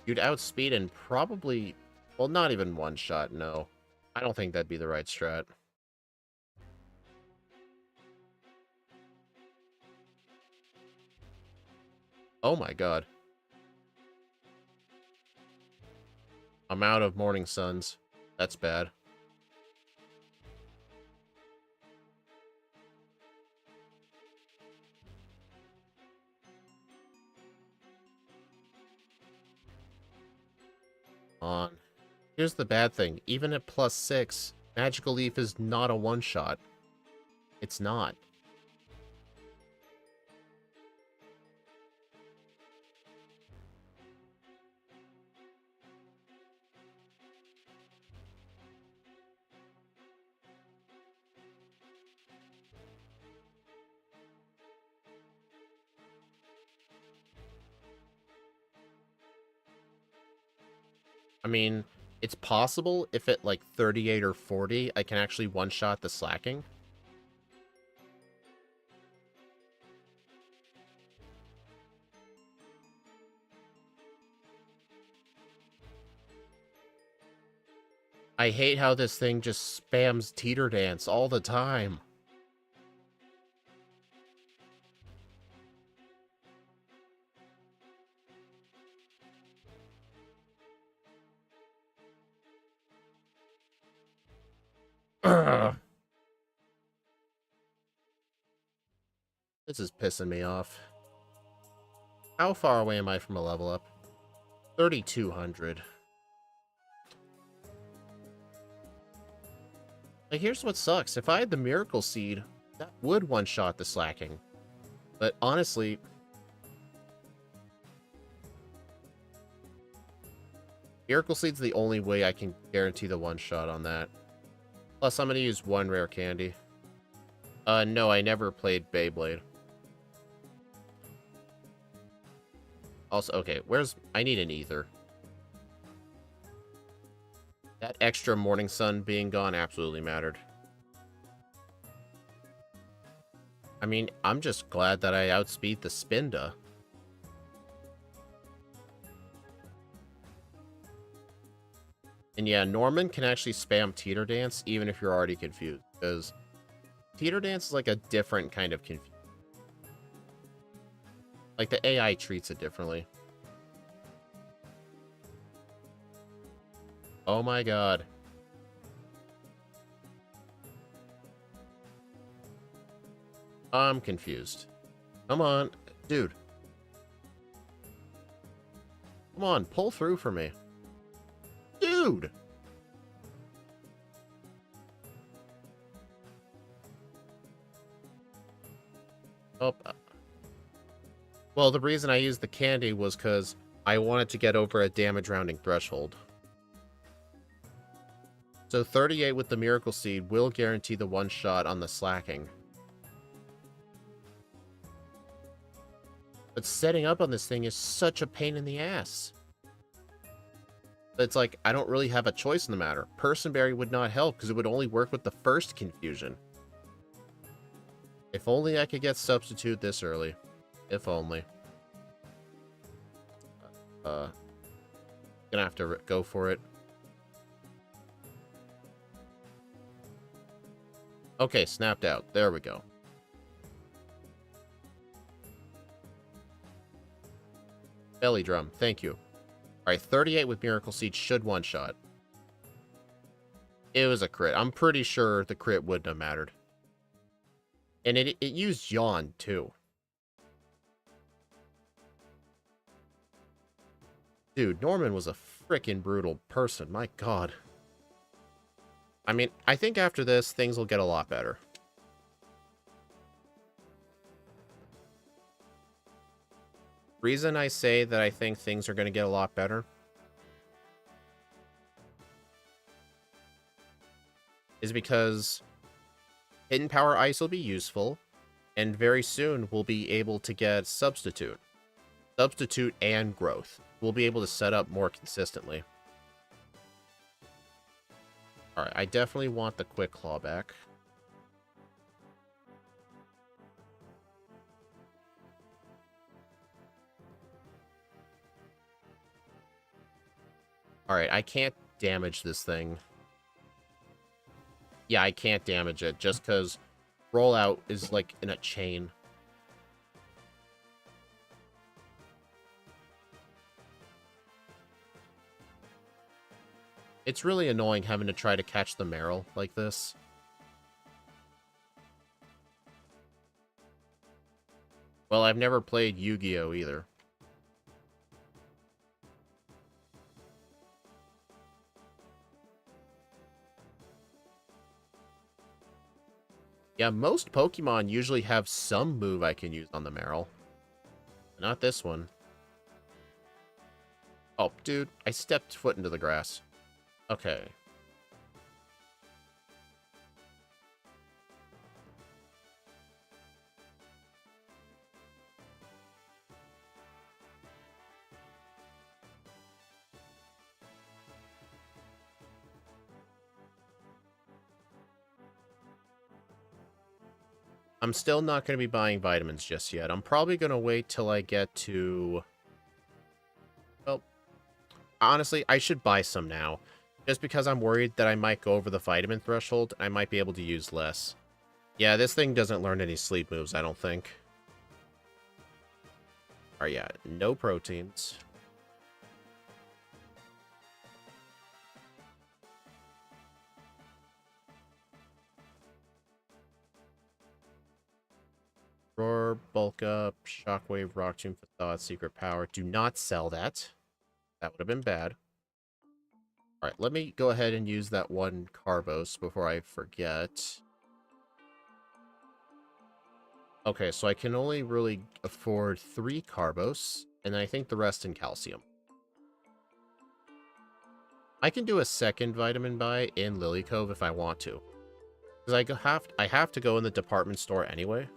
you'd outspeed and probably... Well, not even one shot, no. I don't think that'd be the right strat. Oh my God. I'm out of Morning Suns. That's bad. On. Here's the bad thing. Even at +6, Magical Leaf is not a one-shot. It's not. I mean, it's possible if at like 38 or 40, I can actually one-shot the slacking. I hate how this thing just spams Teeter Dance all the time. Ugh. This is pissing me off. How far away am I from a level up? 3,200. Like, here's what sucks. If I had the Miracle Seed, that would one-shot the slacking. But honestly, Miracle Seed's the only way I can guarantee the one-shot on that. Plus, I'm going to use one rare candy. No, I never played Beyblade. Also, okay, I need an ether. That extra Morning Sun being gone absolutely mattered. I mean, I'm just glad that I outspeed the Spinda. And yeah, Norman can actually spam Teeter Dance even if you're already confused, because Teeter Dance is like a different kind of confusion. Like, the AI treats it differently. Oh my god. I'm confused. Come on, dude. Come on, pull through for me. Dude! Oh. Well, the reason I used the candy was because I wanted to get over a damage rounding threshold. So 38 with the Miracle Seed will guarantee the one shot on the slacking. But setting up on this thing is such a pain in the ass. It's like, I don't really have a choice in the matter. Personberry would not help because it would only work with the first confusion. If only I could get Substitute this early. If only. Gonna have to go for it. Okay, snapped out. There we go. Belly Drum, thank you. Alright, 38 with Miracle Seed should one-shot. It was a crit. I'm pretty sure the crit wouldn't have mattered. And it used Yawn, too. Dude, Norman was a freaking brutal person. My god. I mean, I think after this, things will get a lot better. Reason I say that I think things are going to get a lot better is because Hidden Power Ice will be useful, and very soon we'll be able to get Substitute. Substitute and Growth. We'll be able to set up more consistently. Alright, I definitely want the Quick Claw back. Alright, I can't damage this thing. Yeah, I can't damage it just because Rollout is like in a chain. It's really annoying having to try to catch the Meryl like this. Well, I've never played Yu-Gi-Oh! Either. Yeah, most Pokemon usually have some move I can use on the Meryl. Not this one. Oh, dude, I stepped foot into the grass. Okay. I'm still not going to be buying vitamins just yet. I'm probably going to wait till I get to... Well, honestly, I should buy some now. Just because I'm worried that I might go over the vitamin threshold, I might be able to use less. Yeah, this thing doesn't learn any sleep moves, I don't think. Alright, yeah, no proteins. Roar, Bulk Up, Shockwave, Rock Tomb, Facade, Secret Power. Do not sell that. That would have been bad. Alright, let me go ahead and use that one Carvos before I forget. Okay, so I can only really afford 3 carbos, and I think the rest in calcium. I can do a second vitamin buy in Lily Cove if I want to. Because I have to go in the department store anyway.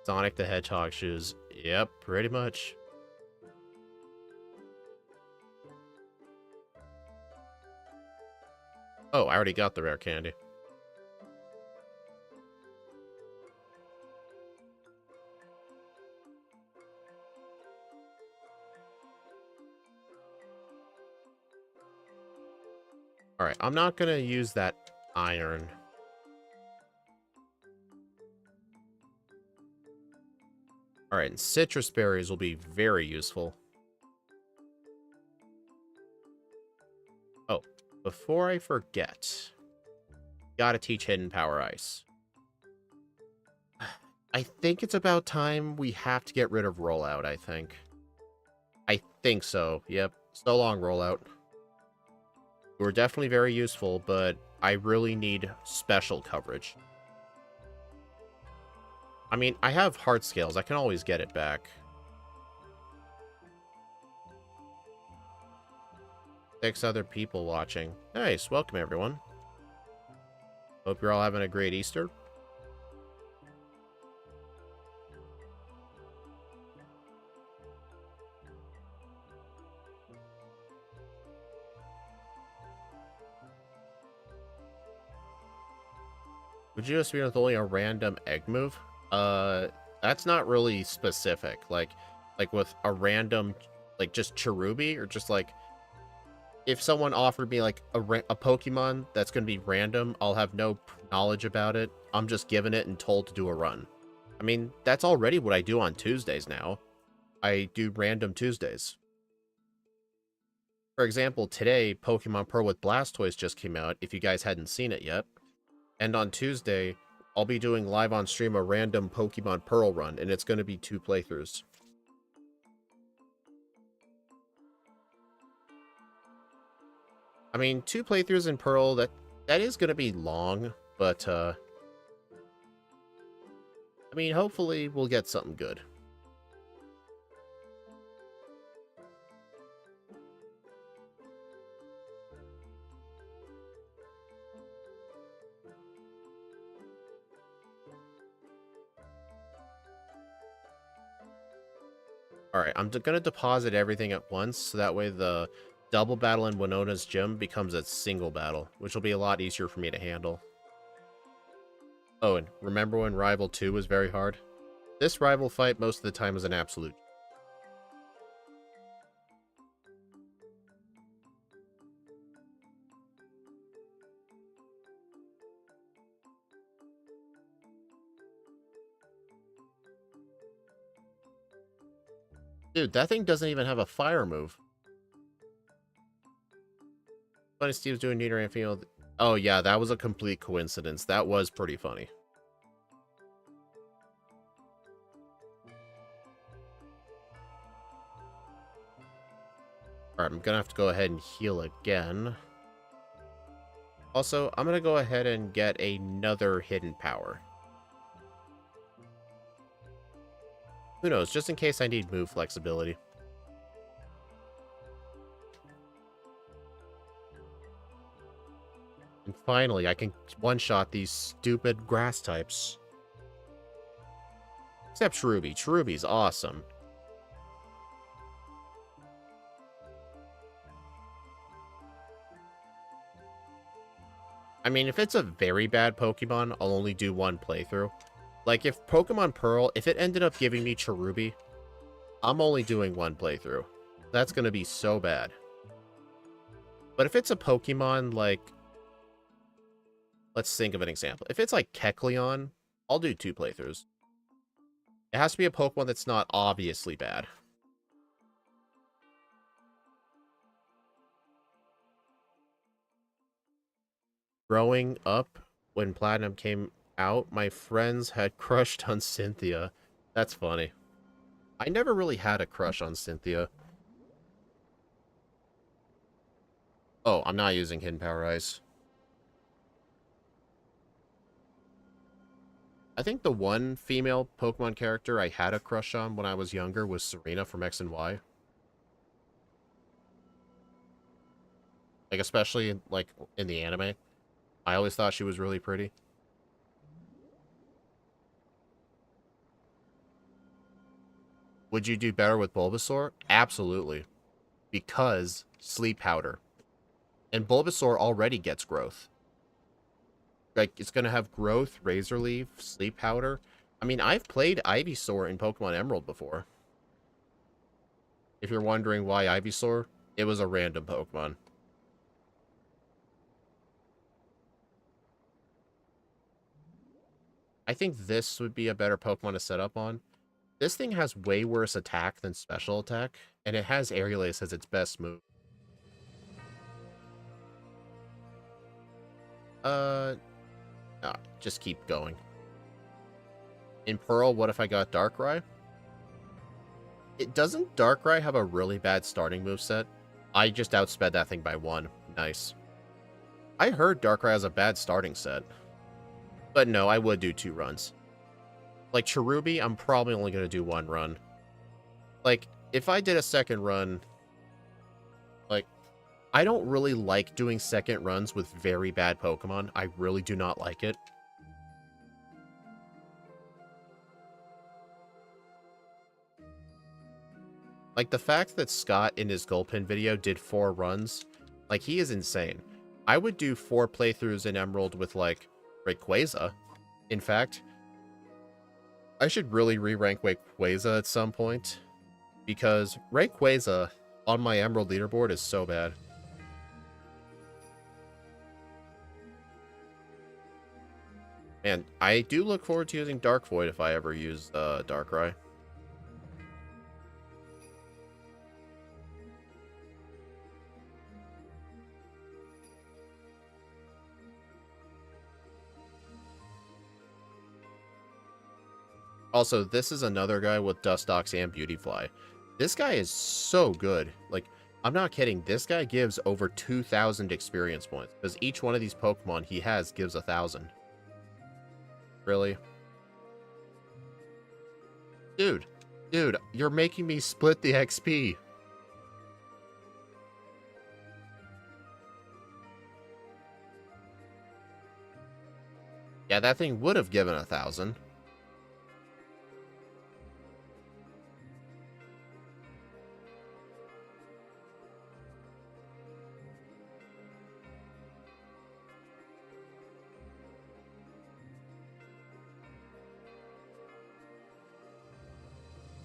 Sonic the Hedgehog shoes. Yep, pretty much. Oh, I already got the rare candy. Alright, I'm not gonna use that iron. Alright, and citrus berries will be very useful. Oh, before I forget, gotta teach Hidden Power Ice. I think it's about time we have to get rid of Rollout, I think. I think so, yep. So long, Rollout. You were definitely very useful, but I really need special coverage. I mean, I have heart scales. I can always get it back. 6 other people watching. Nice. Welcome, everyone. Hope you're all having a great Easter. Would you just be with only a random egg move? That's not really specific. Like with a random, like just Cherubi, or just like if someone offered me like a Pokemon that's going to be random, I'll have no knowledge about it. I'm just given it and told to do a run. I mean, that's already what I do on Tuesdays now. I do random Tuesdays. For example, today, Pokemon Pearl with Blastoise just came out, if you guys hadn't seen it yet. And on Tuesday, I'll be doing live on stream a random Pokemon Pearl run, and it's going to be 2 playthroughs. I mean, 2 playthroughs in Pearl, that is going to be long, but, I mean, hopefully we'll get something good. Alright, I'm going to deposit everything at once, so that way the double battle in Winona's gym becomes a single battle, which will be a lot easier for me to handle. Oh, and remember when Rival 2 was very hard? This rival fight most of the time was an absolute. Dude, that thing doesn't even have a fire move. Funny Steve's doing Neater and Field. Oh yeah, that was a complete coincidence. That was pretty funny. Alright, I'm gonna have to go ahead and heal again. Also, I'm gonna go ahead and get another hidden power. Who knows, just in case I need move flexibility. And finally, I can one-shot these stupid grass types. Except Cherubi. Cherubi's awesome. I mean, if it's a very bad Pokemon, I'll only do 1 playthrough. Like, if Pokemon Pearl, if it ended up giving me Cherubi, I'm only doing 1 playthrough. That's gonna be so bad. But if it's a Pokemon, like... Let's think of an example. If it's like Kecleon, I'll do 2 playthroughs. It has to be a Pokemon that's not obviously bad. Growing up, when Platinum came out, my friends had crushed on Cynthia. That's funny. I never really had a crush on Cynthia. Oh, I'm not using Hidden Power Ice. I think the one female Pokemon character I had a crush on when I was younger was Serena from X and Y. Like, especially, like, in the anime. I always thought she was really pretty. Would you do better with Bulbasaur? Absolutely. Because Sleep Powder. And Bulbasaur already gets growth. Like, it's going to have growth, Razor Leaf, Sleep Powder. I mean, I've played Ivysaur in Pokemon Emerald before. If you're wondering why Ivysaur, it was a random Pokemon. I think this would be a better Pokemon to set up on. This thing has way worse attack than special attack, and it has Aerial Ace as its best move. Uh, just keep going. In Pearl, what if I got Darkrai? Doesn't Darkrai have a really bad starting moveset? I just outsped that thing by 1. Nice. I heard Darkrai has a bad starting set. But no, I would do 2 runs. Like Cherubi, I'm probably only going to do 1 run. Like, if I did a second run, like, I don't really like doing second runs with very bad Pokemon. I really do not like it. Like, the fact that Scott in his Gulpin video did 4 runs, like, he is insane. I would do 4 playthroughs in Emerald with, like, Rayquaza. In fact, I should really re-rank Rayquaza at some point, because Rayquaza on my Emerald leaderboard is so bad. And I do look forward to using Dark Void if I ever use Darkrai. Also, this is another guy with Dustox and Beautyfly. This guy is so good. Like, I'm not kidding. This guy gives over 2,000 experience points, because each one of these Pokemon he has gives 1,000. Really? Dude, you're making me split the XP. Yeah, that thing would have given 1,000.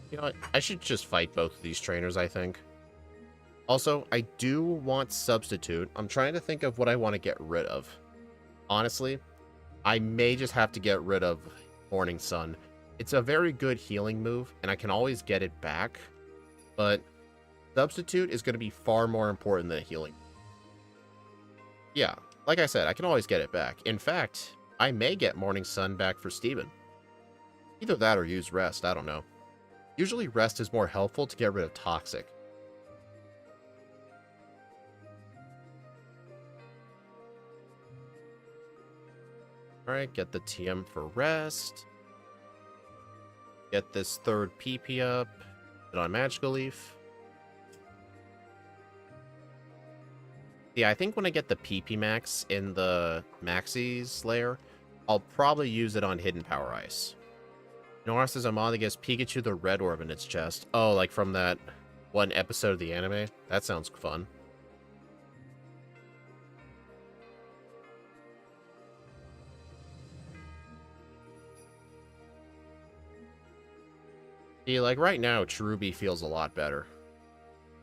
You know what? I should just fight both of these trainers, I think. Also, I do want Substitute. I'm trying to think of what I want to get rid of. Honestly, I may just have to get rid of Morning Sun. It's a very good healing move, and I can always get it back. But Substitute is going to be far more important than healing. Yeah, like I said, I can always get it back. In fact, I may get Morning Sun back for Steven. Either that or use Rest, I don't know. Usually Rest is more helpful to get rid of Toxic. Alright, get the TM for Rest. Get this third PP up. Put on Magical Leaf. Yeah, I think when I get the PP Max in the Maxie's lair, I'll probably use it on Hidden Power Ice. Nora says Amanda gives Pikachu the red orb in its chest. Oh, like from that one episode of the anime? That sounds fun. See, like right now, Cherubi feels a lot better.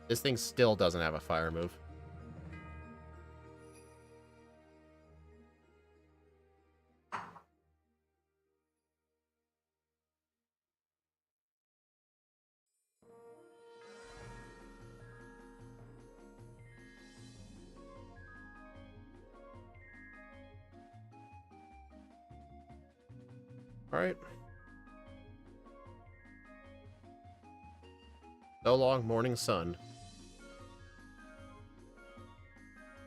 This thing still doesn't have a fire move. Alright. So long, Morning Sun.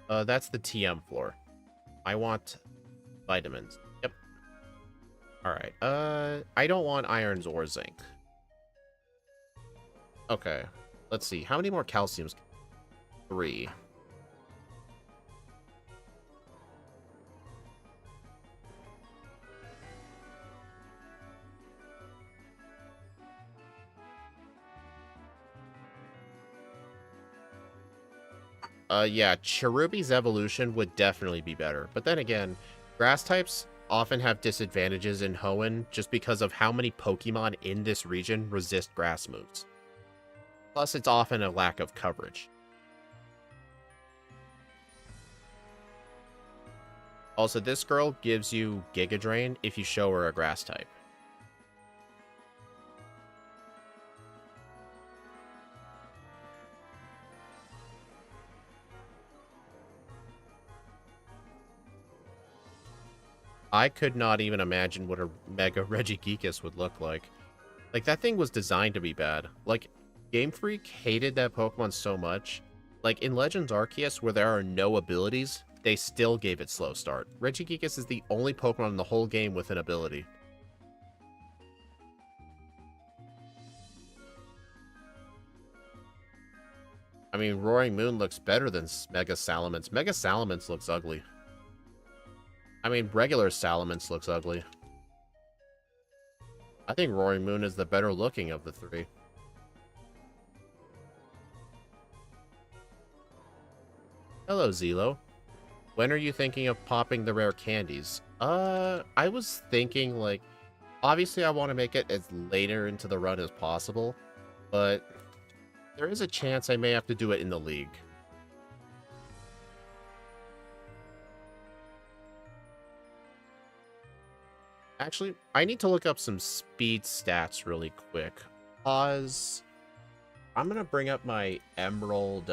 That's the TM floor. I want vitamins. Yep. Alright, I don't want irons or zinc. Okay, let's see. How many more calciums? 3. Yeah, Cherubi's evolution would definitely be better. But then again, grass types often have disadvantages in Hoenn just because of how many Pokemon in this region resist grass moves. Plus, it's often a lack of coverage. Also, this girl gives you Giga Drain if you show her a grass type. I could not even imagine what a Mega Regigigas would look like. Like, that thing was designed to be bad. Like, Game Freak hated that Pokemon so much. Like, in Legends Arceus, where there are no abilities, they still gave it slow start. Regigigas is the only Pokemon in the whole game with an ability. I mean, Roaring Moon looks better than Mega Salamence. Mega Salamence looks ugly. I mean, regular Salamence looks ugly. I think Roaring Moon is the better looking of the 3. Hello, Zelo. When are you thinking of popping the rare candies? I was thinking, like, obviously I want to make it as later into the run as possible, but there is a chance I may have to do it in the league. Actually, I need to look up some speed stats really quick. Pause. I'm gonna bring up my Emerald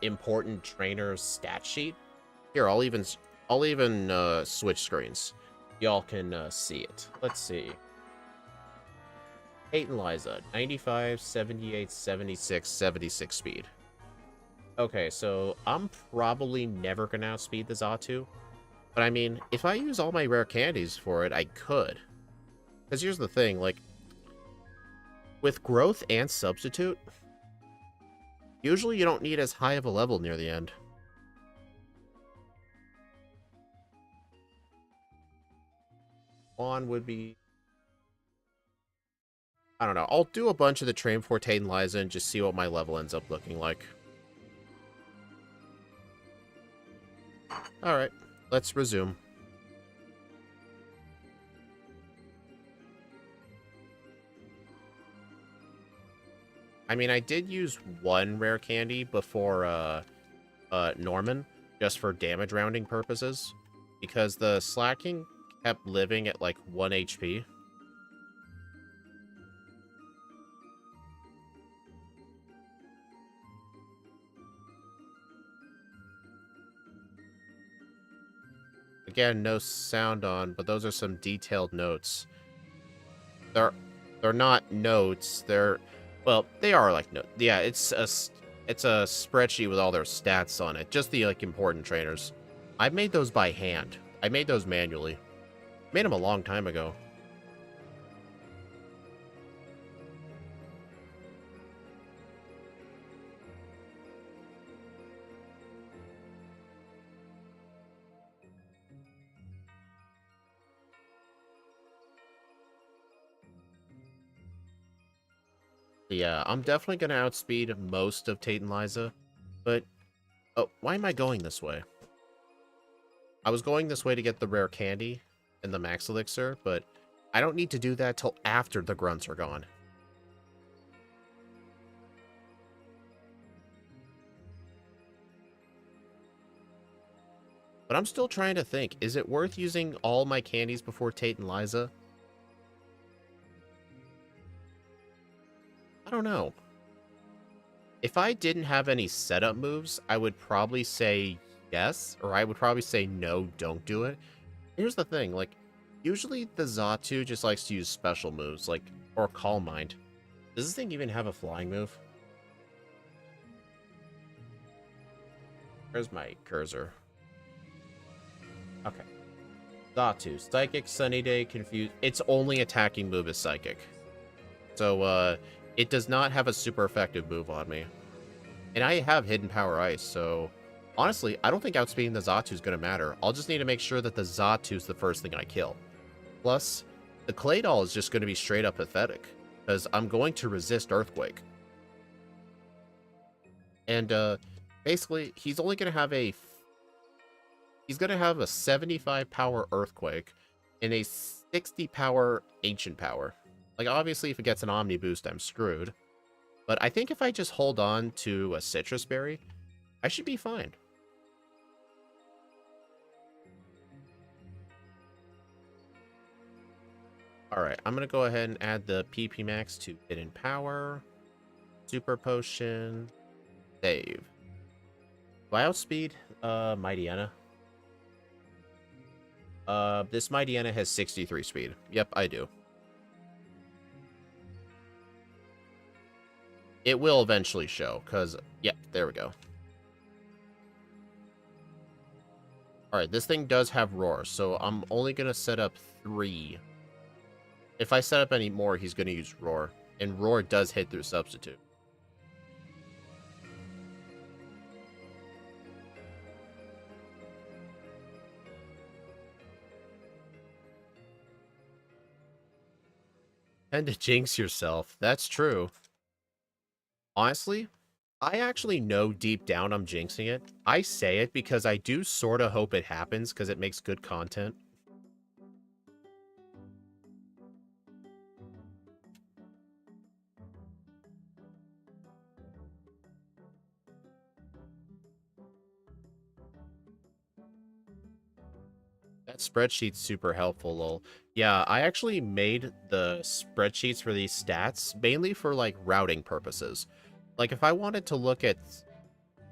important trainer stat sheet. Here, I'll even switch screens. Y'all can see it. Let's see. Kate and Liza, 95, 78, 76, 76 speed. Okay, so I'm probably never gonna outspeed the Xatu. But I mean, if I use all my rare candies for it, I could. Because here's the thing, like, with growth and substitute, usually you don't need as high of a level near the end. On would be... I don't know. I'll do a bunch of the Train Forte and Liza and just see what my level ends up looking like. Alright, let's resume. I mean, I did use one rare candy before Norman, just for damage rounding purposes, because the Slacking kept living at like 1 HP. Again, no sound on, but those are some detailed notes. They're not notes. Well, they are like notes. Yeah, it's a spreadsheet with all their stats on it. Just the like important trainers. I made those by hand. I made those manually. Made them a long time ago. Yeah, I'm definitely going to outspeed most of Tate and Liza, but... Oh, why am I going this way? I was going this way to get the rare candy and the max elixir, but I don't need to do that till after the grunts are gone. But I'm still trying to think, is it worth using all my candies before Tate and Liza? I don't know. If I didn't have any setup moves, I would probably say yes, or I would probably say no, don't do it. Here's the thing, like, usually the Xatu just likes to use special moves, like, or Calm Mind. Does this thing even have a flying move? Where's my cursor? Okay. Xatu, Psychic, Sunny Day, Confused. Its only attacking move is Psychic. So, it does not have a super effective move on me. And I have Hidden Power Ice, so... Honestly, I don't think outspeeding the Xatu is going to matter. I'll just need to make sure that the Xatu is the first thing I kill. Plus, the Claydol is just going to be straight up pathetic, because I'm going to resist Earthquake. And, basically, he's only going to have a... He's going to have a 75 power Earthquake and a 60 power Ancient Power. Like, obviously, if it gets an Omni Boost, I'm screwed. But I think if I just hold on to a Citrus Berry, I should be fine. Alright, I'm going to go ahead and add the PP Max to Hidden Power. Super Potion. Save. Do I outspeed Mightyena? This Mightyena has 63 speed. Yep, I do. It will eventually show, because... Yep, there we go. Alright, this thing does have Roar, so I'm only going to set up 3. If I set up any more, he's going to use Roar. And Roar does hit through Substitute. And to jinx yourself. That's true. Honestly, I actually know deep down I'm jinxing it. I say it because I do sort of hope it happens because it makes good content. That spreadsheet's super helpful, lol. Yeah, I actually made the spreadsheets for these stats mainly for, like, routing purposes. Like, if I wanted to look at,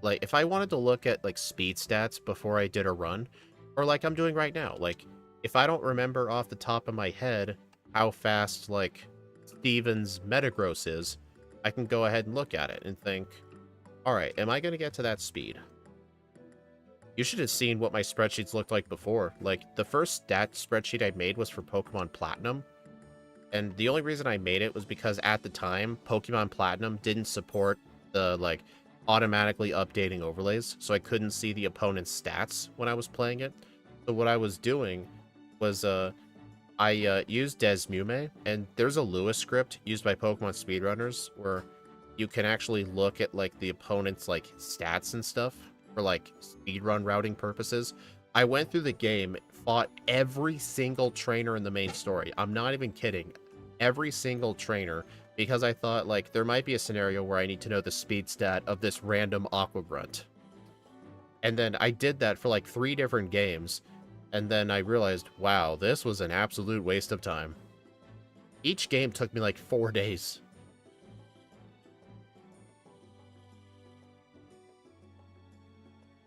like, speed stats before I did a run, or like I'm doing right now, like, if I don't remember off the top of my head how fast, like, Steven's Metagross is, I can go ahead and look at it and think, alright, am I going to get to that speed? You should have seen what my spreadsheets looked like before. Like, the first stat spreadsheet I made was for Pokemon Platinum. And the only reason I made it was because at the time, Pokemon Platinum didn't support the, like, automatically updating overlays. So I couldn't see the opponent's stats when I was playing it. So what I was doing was, I used Desmume. And there's a Lewis script used by Pokemon speedrunners where you can actually look at, like, the opponent's, like, stats and stuff for, like, speedrun routing purposes. I went through the game, fought every single trainer in the main story. I'm not even kidding. Every single trainer, because I thought, like, there might be a scenario where I need to know the speed stat of this random Aqua Grunt. And then I did that for, like, 3 different games, and then I realized, wow, this was an absolute waste of time. Each game took me, like, 4 days.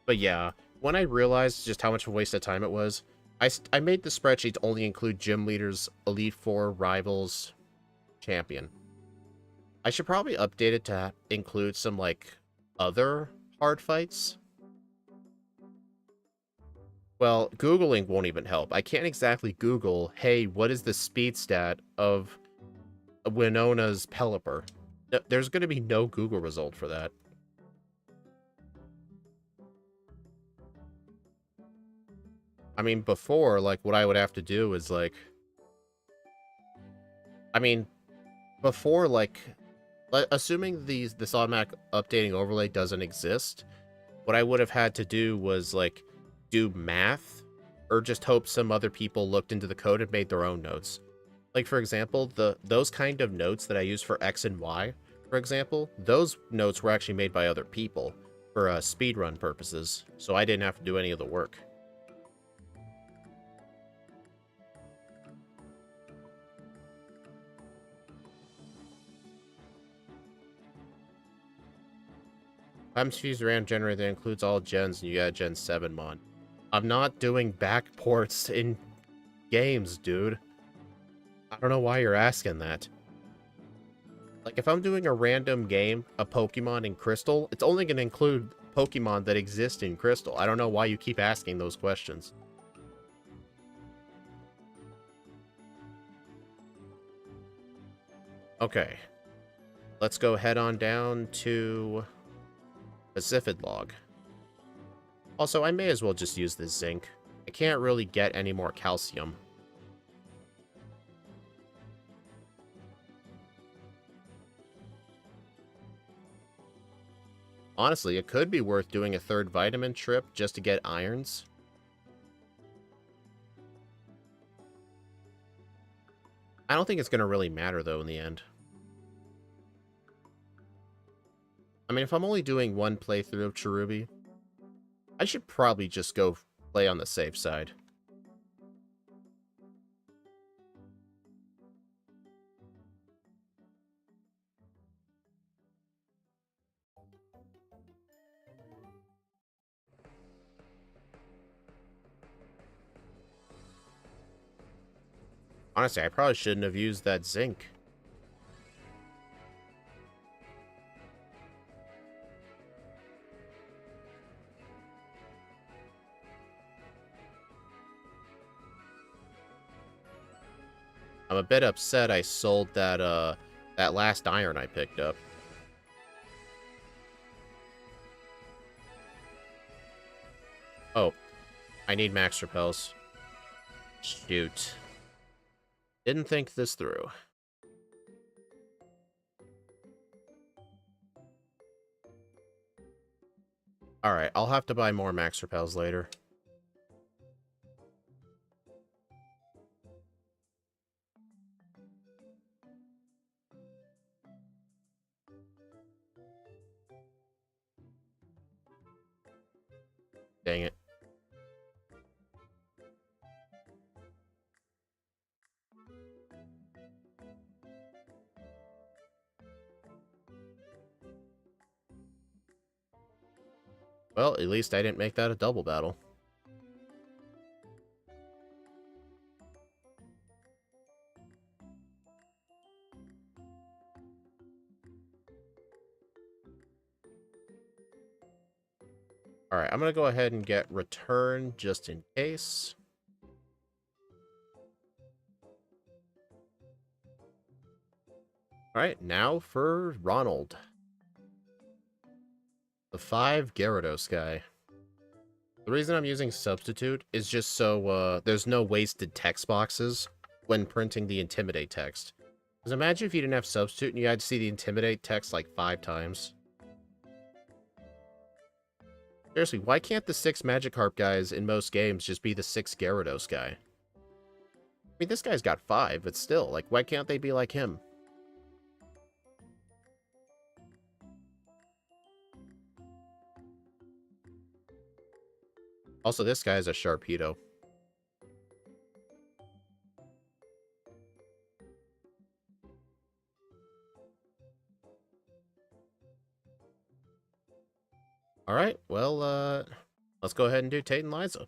But yeah, when I realized just how much of a waste of time it was, I made the spreadsheet to only include gym leaders, Elite Four, Rivals, Champion. I should probably update it to include some, like, other hard fights. Well, Googling won't even help. I can't exactly Google, hey, what is the speed stat of Winona's Pelipper? There's going to be no Google result for that. I mean, before, like, what I would have to do is, like... I mean, before, like... assuming this automatic updating overlay doesn't exist, what I would have had to do was, like, do math, or just hope some other people looked into the code and made their own notes. Like, for example, those kind of notes that I use for X and Y, for example, those notes were actually made by other people for speedrun purposes, so I didn't have to do any of the work. Time fuse RAM generator that includes all gens, and you got Gen 7 mod. I'm not doing backports in games, dude. I don't know why you're asking that. Like, if I'm doing a random game, a Pokemon in Crystal, it's only going to include Pokemon that exist in Crystal. I don't know why you keep asking those questions. Okay. Let's go head on down to Pacific Log. Also, I may as well just use this zinc. I can't really get any more calcium. Honestly, it could be worth doing a third vitamin trip just to get irons. I don't think it's going to really matter, though, in the end. I mean, if I'm only doing one playthrough of Cherubi, I should probably just go play on the safe side. Honestly, I probably shouldn't have used that zinc. I'm a bit upset I sold that that last iron I picked up. Oh, I need max repels. Shoot. Didn't think this through. Alright, I'll have to buy more max repels later. Dang it. Well, at least I didn't make that a double battle. Alright, I'm gonna go ahead and get return just in case. Alright, now for Ronald. The 5 Gyarados guy. The reason I'm using Substitute is just so there's no wasted text boxes when printing the Intimidate text. Because imagine if you didn't have Substitute and you had to see the Intimidate text like 5 times. Seriously, why can't the 6 Magikarp guys in most games just be the 6 Gyarados guy? I mean, this guy's got 5, but still, like, why can't they be like him? Also, this guy is a Sharpedo. Alright, well, let's go ahead and do Tate and Liza.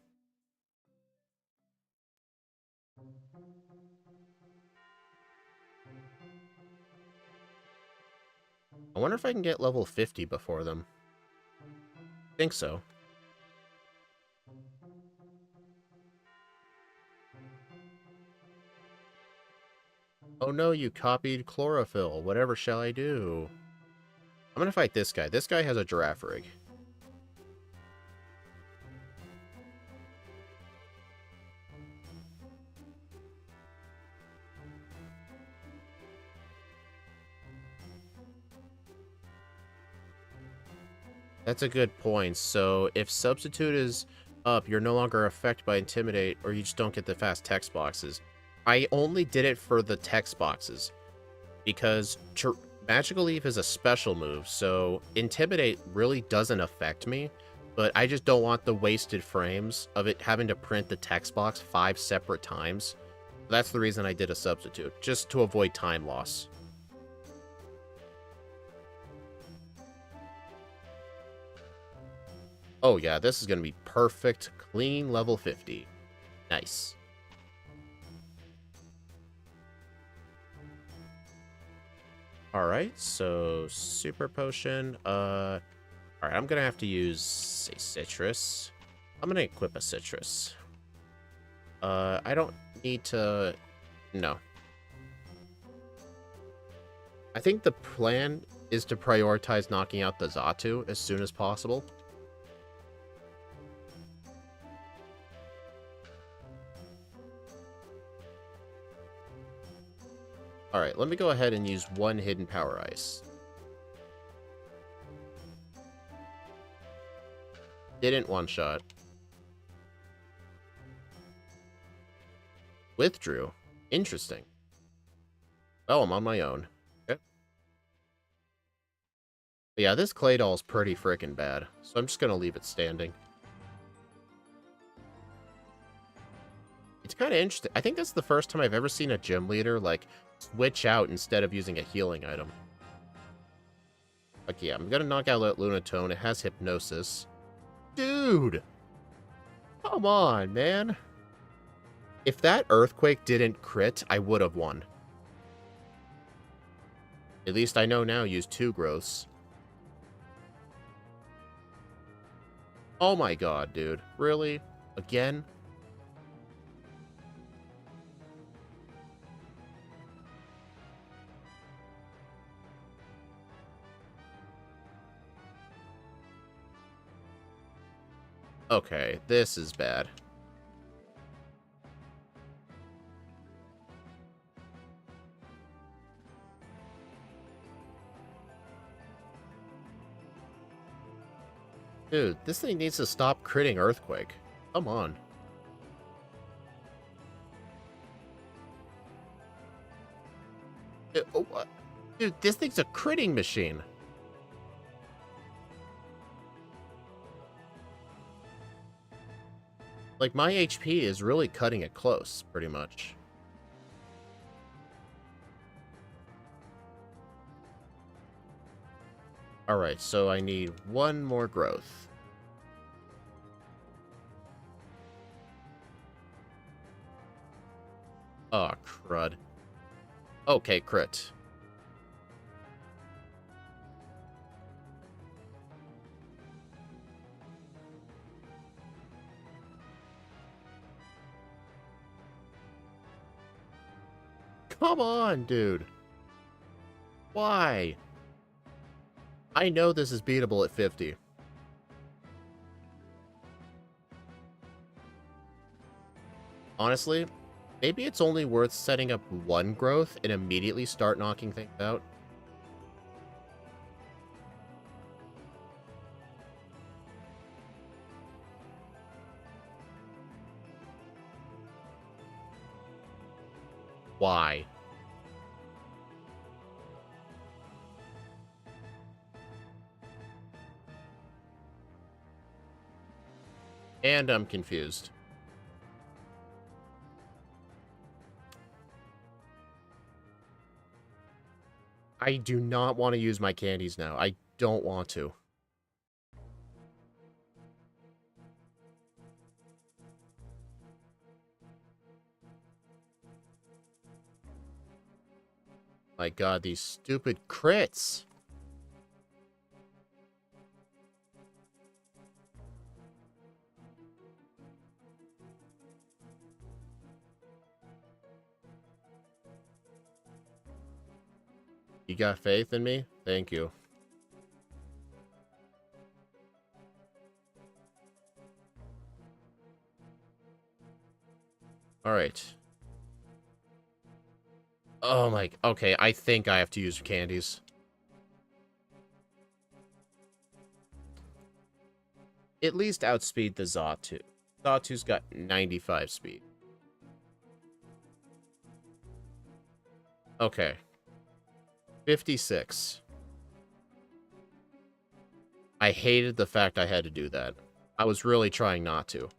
I wonder if I can get level 50 before them. I think so. Oh no, you copied Chlorophyll. Whatever shall I do? I'm gonna fight this guy. This guy has a Giraffe Rig. That's a good point. So if Substitute is up, you're no longer affected by Intimidate, or you just don't get the fast text boxes. I only did it for the text boxes, because Magical Leaf is a special move, so Intimidate really doesn't affect me, but I just don't want the wasted frames of it having to print the text box 5 separate times. That's the reason I did a Substitute, just to avoid time loss. Oh yeah, this is going to be perfect, clean level 50. Nice. Alright, so Super Potion. Alright, I'm gonna have to use a citrus. I'm gonna equip a citrus. I don't need to... No. I think the plan is to prioritize knocking out the Xatu as soon as possible. Alright, let me go ahead and use one hidden power ice. Didn't one-shot. Withdrew. Interesting. Oh, I'm on my own. Okay. But yeah, this clay doll is pretty freaking bad, so I'm just gonna leave it standing. It's kind of interesting. I think that's the first time I've ever seen a gym leader, like, switch out instead of using a healing item. Like, yeah, I'm gonna knock out Lunatone. It has Hypnosis. Dude! Come on, man. If that Earthquake didn't crit, I would have won. At least I know now use 2 growths. Oh my god, dude. Really? Again? Okay, this is bad. Dude, this thing needs to stop critting Earthquake. Come on. Dude, this thing's a critting machine. Like, my HP is really cutting it close, pretty much. Alright, so I need 1 more growth. Oh, crud. Okay, crit. Come on, dude. Why? I know this is beatable at 50. Honestly, maybe it's only worth setting up 1 growth and immediately start knocking things out. Why? And I'm confused. I do not want to use my candies now. I don't want to. My god, these stupid crits. You got faith in me? Thank you. Alright. Oh my... Okay, I think I have to use candies. At least outspeed the Xatu. Xatu's got 95 speed. Okay. 56. I hated the fact I had to do that. I was really trying not to.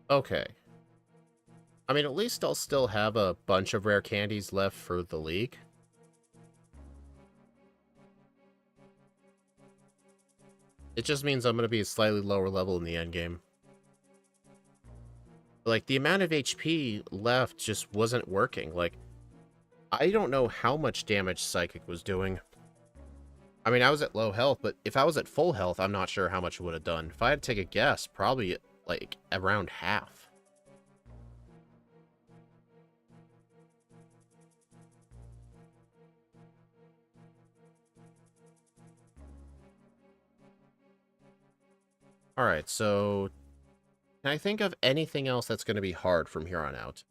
Okay. I mean, at least I'll still have a bunch of rare candies left for the league. It just means I'm going to be a slightly lower level in the end game. Like, the amount of HP left just wasn't working. Like, I don't know how much damage Psychic was doing. I mean, I was at low health, but if I was at full health, I'm not sure how much it would have done. If I had to take a guess, probably, like, around half. Alright, so can I think of anything else that's going to be hard from here on out?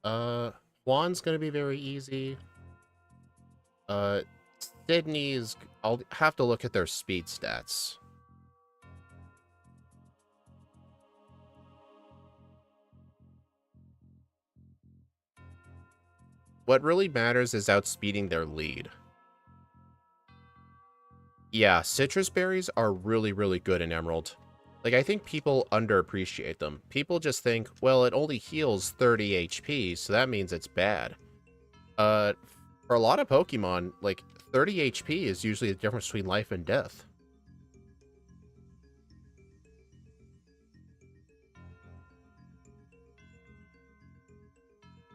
Juan's going to be very easy. Uh, Sydney's... I'll have to look at their speed stats. What really matters is outspeeding their lead. Yeah, citrus berries are really, really good in Emerald. Like, I think people underappreciate them. People just think, well, it only heals 30 HP, so that means it's bad. For a lot of Pokemon, like, 30 HP is usually the difference between life and death.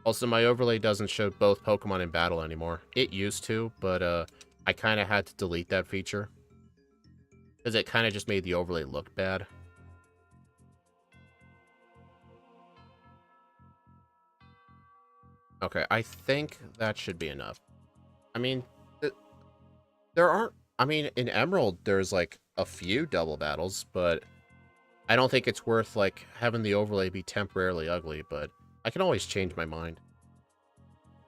Also, my overlay doesn't show both Pokemon in battle anymore. It used to, but, I kind of had to delete that feature. Because it kind of just made the overlay look bad. Okay, I think that should be enough. I mean, there aren't... I mean, in Emerald, there's, like, a few double battles, but I don't think it's worth, like, having the overlay be temporarily ugly, but I can always change my mind.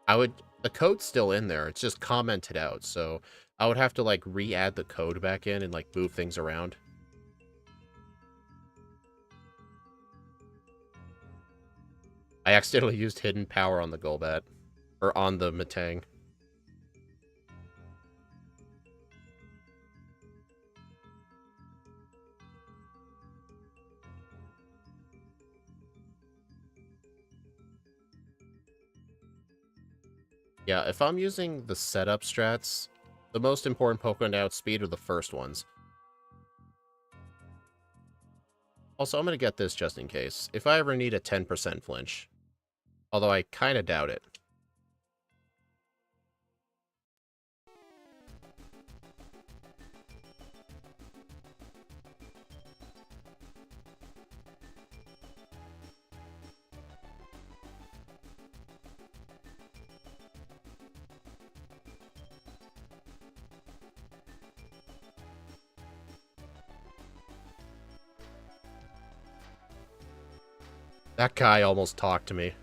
I would... The code's still in there, it's just commented out, so I would have to, like, re-add the code back in and, like, move things around. I accidentally used Hidden Power on the Golbat. Or on the Metang. Yeah, if I'm using the setup strats, the most important Pokemon to outspeed are the first ones. Also, I'm going to get this just in case. If I ever need a 10% flinch. Although I kind of doubt it. That guy almost talked to me.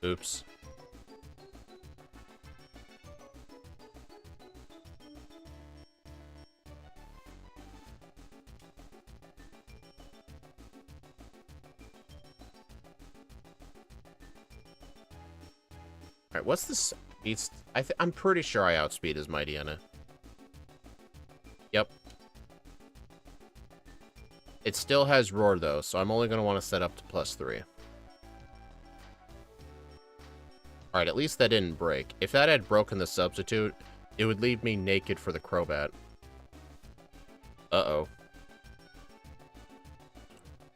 Oops. Alright, what's this? I'm pretty sure I outspeed his Mightyena. Yep. It still has Roar, though, so I'm only going to want to set up to +3. Alright, at least that didn't break. If that had broken the substitute, it would leave me naked for the Crobat. Uh-oh.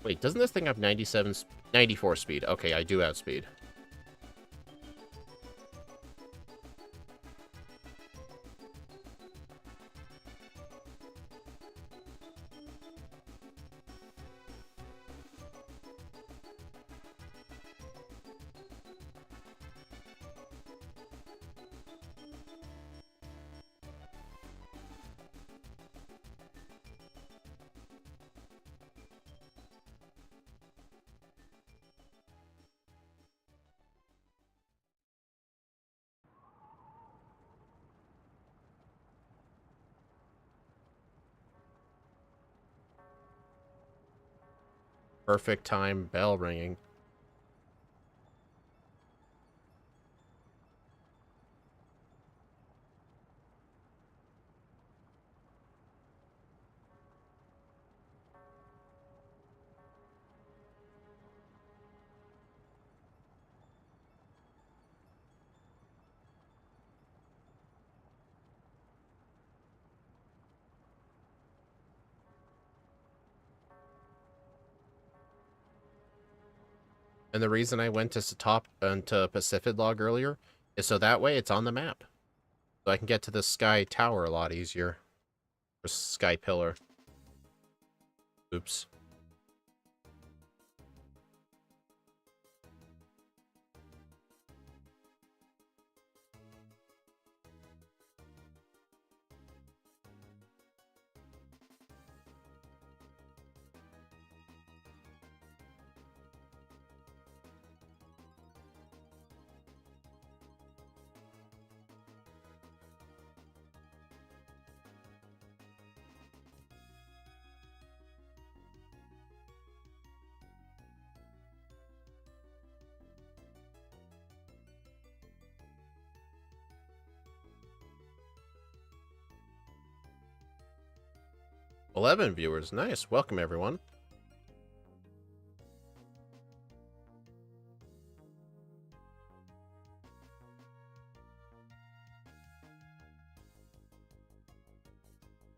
Wait, doesn't this thing have 94 speed? Okay, I do outspeed. Perfect time bell ringing. And the reason I went to top into Pacific Log earlier is so that way it's on the map. So I can get to the Sky Tower a lot easier. Or Sky Pillar. Oops. $11 viewers. Nice. Welcome, everyone.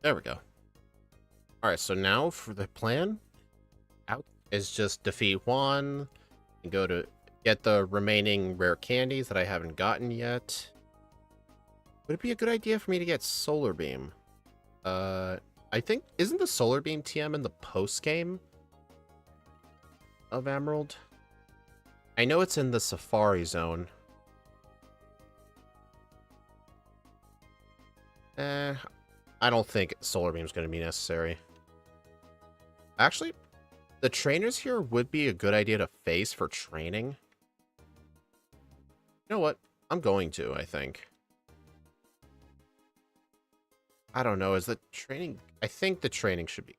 There we go. Alright, so now for the plan out is just defeat Juan and go to get the remaining rare candies that I haven't gotten yet. Would it be a good idea for me to get Solar Beam? I think, isn't the Solar Beam TM in the post-game of Emerald? I know it's in the Safari Zone. I don't think Solar Beam is going to be necessary. Actually, the trainers here would be a good idea to face for training. You know what? I'm going to, I think. I don't know, is the training... I think the training should be...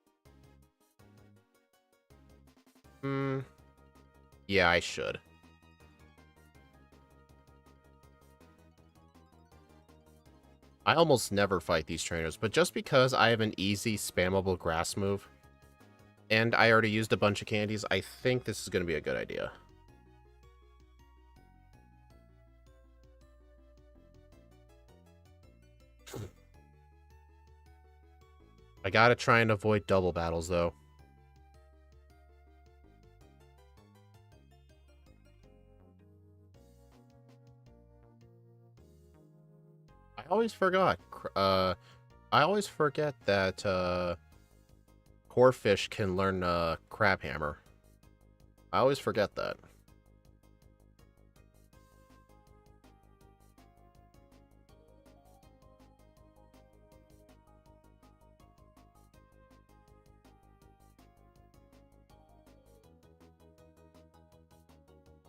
Yeah, I should. I almost never fight these trainers, but just because I have an easy, spammable grass move, and I already used a bunch of candies, I think this is going to be a good idea. I gotta try and avoid double battles, though. I always forgot. I always forget that Corefish can learn Crab Hammer. I always forget that.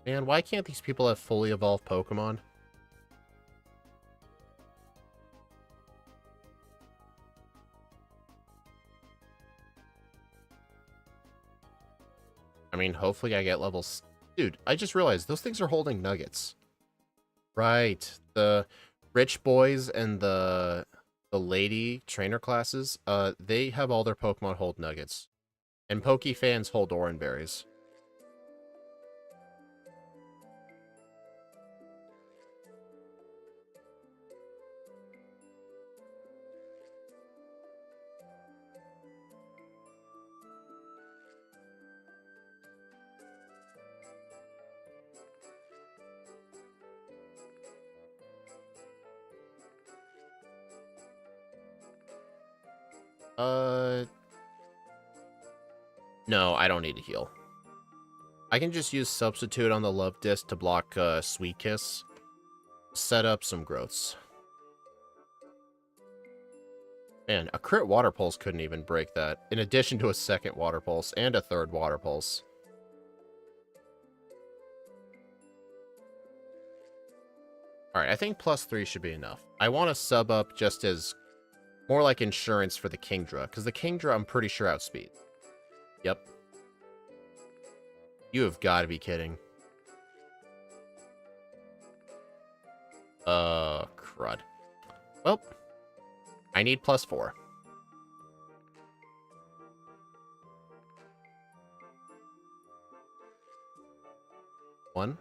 Man, why can't these people have fully evolved Pokemon? I mean, hopefully I get levels... Dude, I just realized those things are holding nuggets. Right. The rich boys and the lady trainer classes, they have all their Pokemon hold nuggets. And Poke fans hold Oranberries. No, I don't need to heal. I can just use Substitute on the Love Disc to block Sweet Kiss. Set up some growths. Man, a crit Water Pulse couldn't even break that, in addition to a second Water Pulse and a third Water Pulse. Alright, I think +3 should be enough. I want to sub up just as more like insurance for the Kingdra, because the Kingdra I'm pretty sure outspeed. Yep. You have got to be kidding. Crud. Well, I need +4. 1,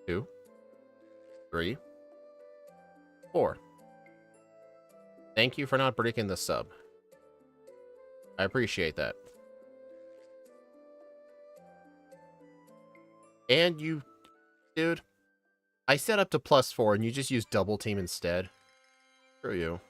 2, 3, 4. Thank you for not breaking the sub. I appreciate that. And you, dude, I set up to +4 and you just used double team instead. Screw you.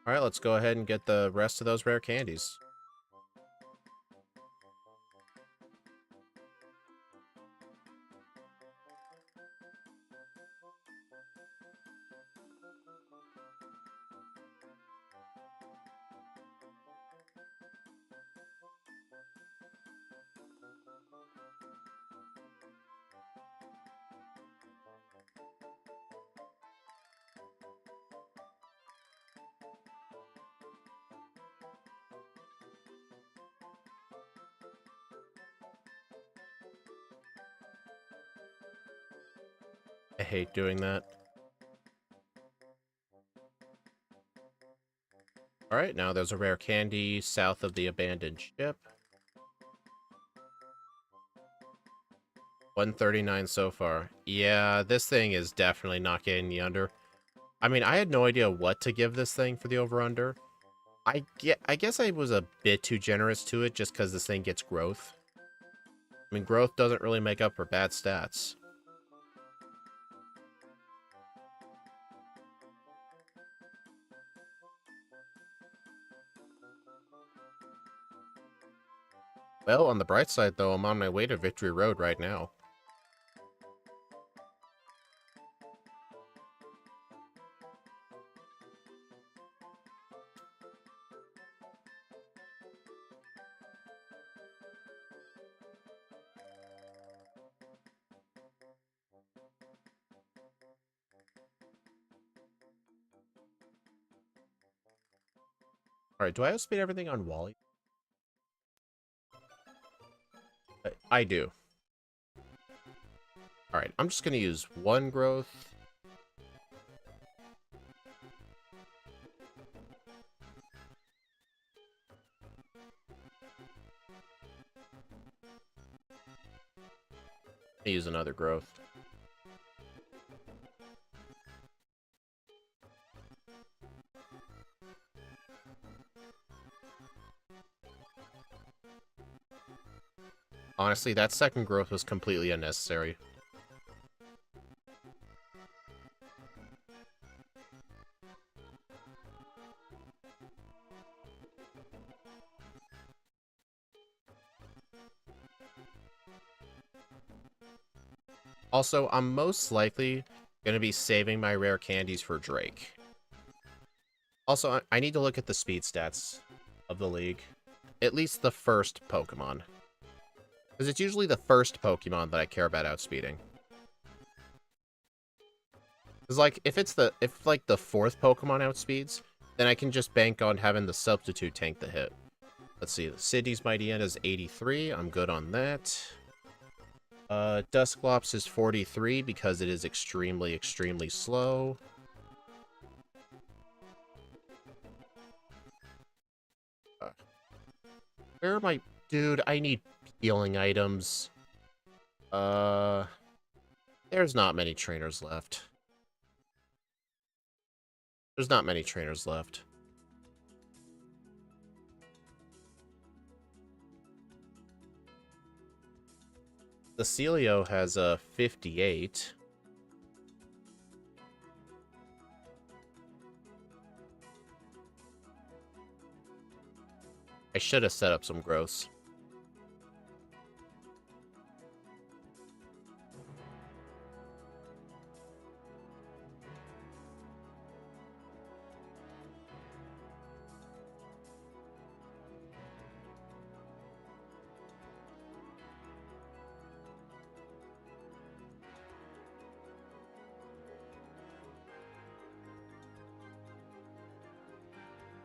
Alright, let's go ahead and get the rest of those rare candies. I hate doing that. Alright, now there's a rare candy south of the abandoned ship. 139 so far. Yeah, this thing is definitely not getting the under. I mean, I had no idea what to give this thing for the over-under. I guess I was a bit too generous to it just because this thing gets growth. I mean, growth doesn't really make up for bad stats. Well, on the bright side, though, I'm on my way to Victory Road right now. Alright, do I outspeed everything on Wally? I do. Alright, I'm just gonna use one growth. Use another growth. Honestly, that second growth was completely unnecessary. Also, I'm most likely going to be saving my rare candies for Drake. Also, I need to look at the speed stats of the league. At least the first Pokemon. Because it's usually the first Pokemon that I care about outspeeding. Because, like, if like, the fourth Pokemon outspeeds, then I can just bank on having the substitute tank the hit. Let's see, Sydney's Mighty End is 83. I'm good on that. Dusclops is 43 because it is extremely, extremely slow. Where am I? Dude, I need healing items. There's not many trainers left. There's not many trainers left. The Celio has a 58. I should have set up some growths.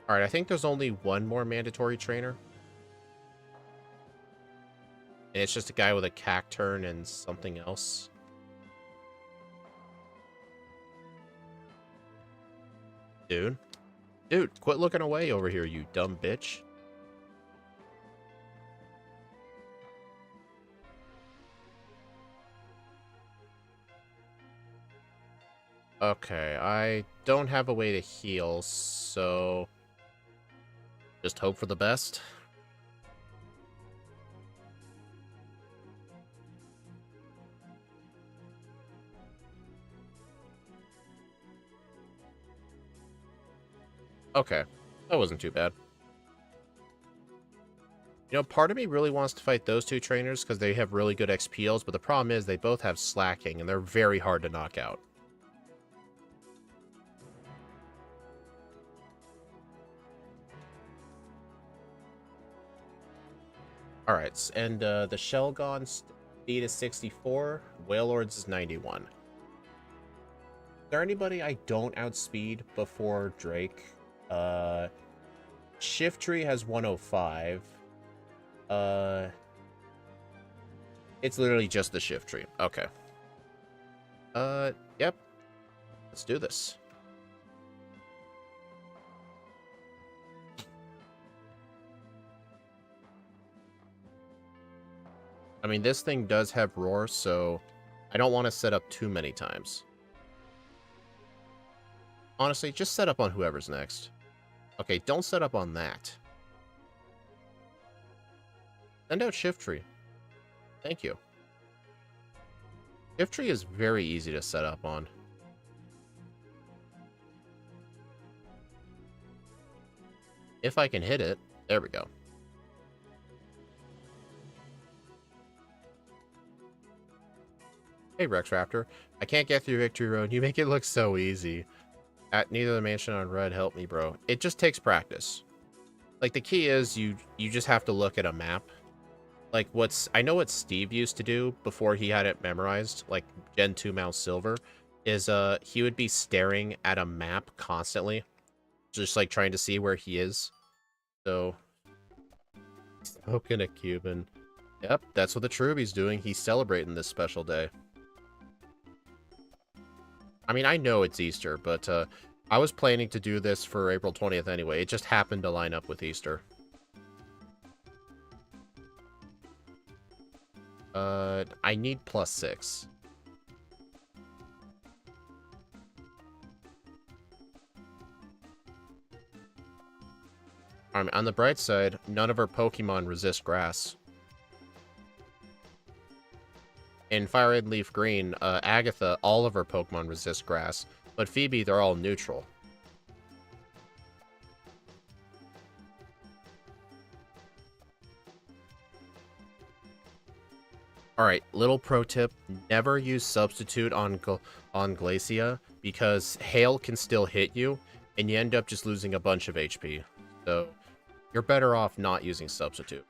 Alright, I think there's only one more mandatory trainer. And it's just a guy with a cacturn and something else. Dude. Dude, quit looking away over here, you dumb bitch. Okay, I don't have a way to heal, so just hope for the best. Okay, that wasn't too bad. You know, part of me really wants to fight those two trainers because they have really good XPLs, but the problem is they both have slacking, and they're very hard to knock out. Alright, and the Shelgon's speed is 64, Whalelord's is 91. Is there anybody I don't outspeed before Drake? Shiftry has 105. It's literally just the Shiftry. Okay. Yep. Let's do this. I mean, this thing does have Roar, so I don't want to set up too many times. Honestly, just set up on whoever's next. Okay, don't set up on that. Send out Shiftry. Thank you. Shiftry is very easy to set up on. If I can hit it. There we go. Hey, Rex Raptor. I can't get through Victory Road. You make it look so easy. At neither the mansion on red, help me, bro. It just takes practice. Like, the key is you just have to look at a map. Like, I know what Steve used to do before he had it memorized, like Gen 2 Mount Silver, is he would be staring at a map constantly, just like trying to see where he is. So, smoking a Cuban. Yep, that's what the Cherubi's doing. He's celebrating this special day. I mean, I know it's Easter, but I was planning to do this for April 20th anyway. It just happened to line up with Easter. I need +6. On the bright side, none of our Pokemon resist grass. In Fire Red and Leaf Green, Agatha, all of her Pokemon resist grass, but Phoebe, they're all neutral. Alright, little pro tip, never use Substitute on Glacia, because Hail can still hit you, and you end up just losing a bunch of HP. So, you're better off not using Substitute.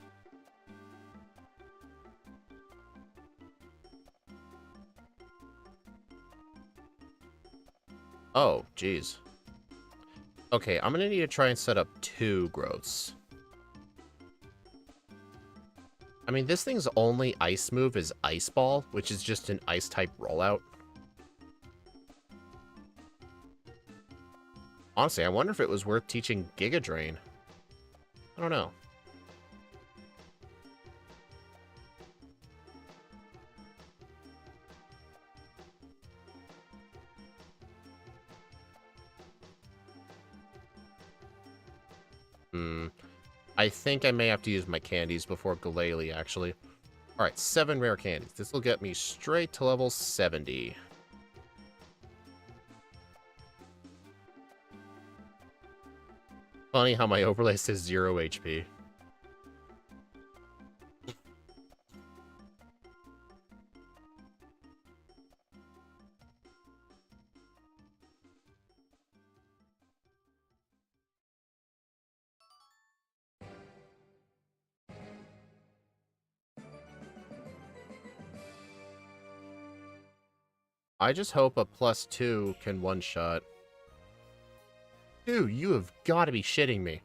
Oh, jeez. Okay, I'm gonna need to try and set up 2 growths. I mean, this thing's only ice move is Ice Ball, which is just an ice-type rollout. Honestly, I wonder if it was worth teaching Giga Drain. I don't know. I think I may have to use my candies before Glalie, actually. Alright, 7 rare candies. This will get me straight to level 70. Funny how my overlay says 0 HP. I just hope a +2 can one-shot. Dude, you have got to be shitting me.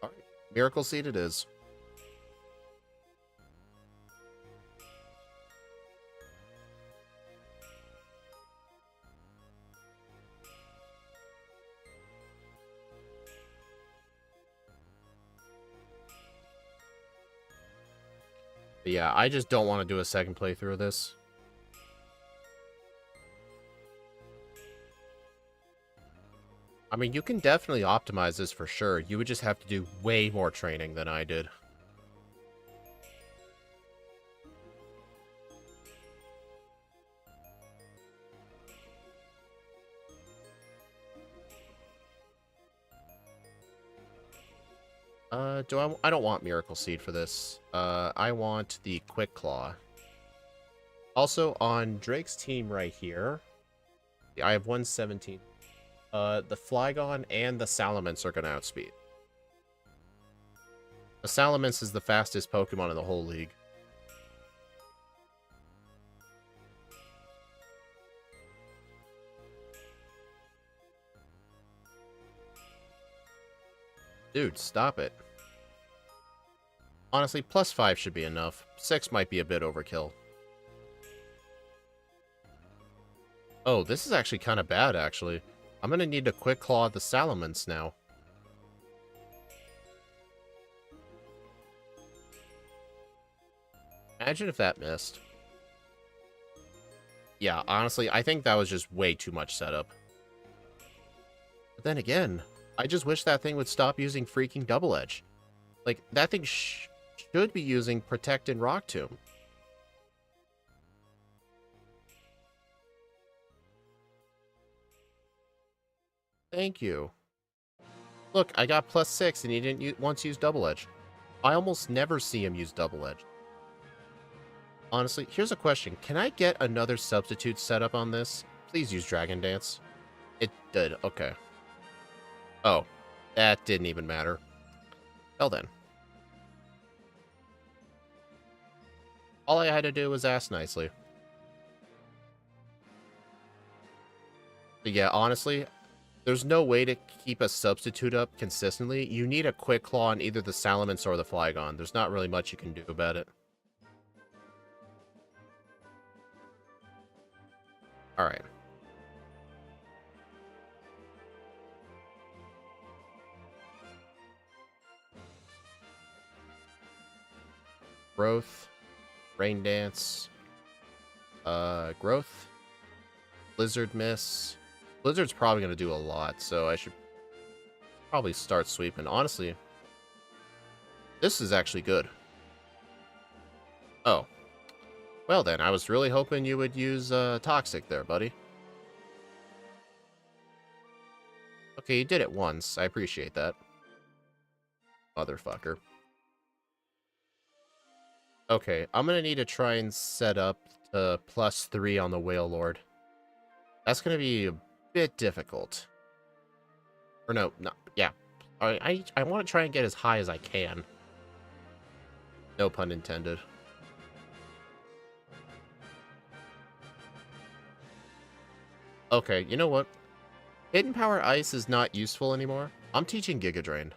Alright, Miracle Seed it is. But yeah, I just don't want to do a second playthrough of this. I mean, you can definitely optimize this for sure. You would just have to do way more training than I did. I don't want Miracle Seed for this. I want the Quick Claw. Also, on Drake's team right here, I have 117. The Flygon and the Salamence are going to outspeed. The Salamence is the fastest Pokemon in the whole league. Dude, stop it. Honestly, +5 should be enough. 6 might be a bit overkill. Oh, this is actually kind of bad, actually. I'm going to need to Quick Claw the Salamence now. Imagine if that missed. Yeah, honestly, I think that was just way too much setup. But then again, I just wish that thing would stop using freaking Double Edge. Like, that thing should be using Protect and Rock Tomb. Thank you. Look, I got +6 and he didn't once use Double Edge. I almost never see him use Double Edge. Honestly, here's a question. Can I get another substitute setup on this? Please use Dragon Dance. It did. Okay. Oh, that didn't even matter. Well then. All I had to do was ask nicely. But yeah, honestly, there's no way to keep a substitute up consistently. You need a Quick Claw on either the Salamence or the Flygon. There's not really much you can do about it. Alright. Growth. Rain Dance. Growth. Blizzard Miss. Blizzard's probably going to do a lot, so I should probably start sweeping. Honestly, this is actually good. Oh. Well then, I was really hoping you would use Toxic there, buddy. Okay, you did it once. I appreciate that. Motherfucker. Okay, I'm gonna need to try and set up the +3 on the Whale Lord. That's gonna be a bit difficult. Or no, yeah. I want to try and get as high as I can. No pun intended. Okay, you know what? Hidden Power Ice is not useful anymore. I'm teaching Giga Drain.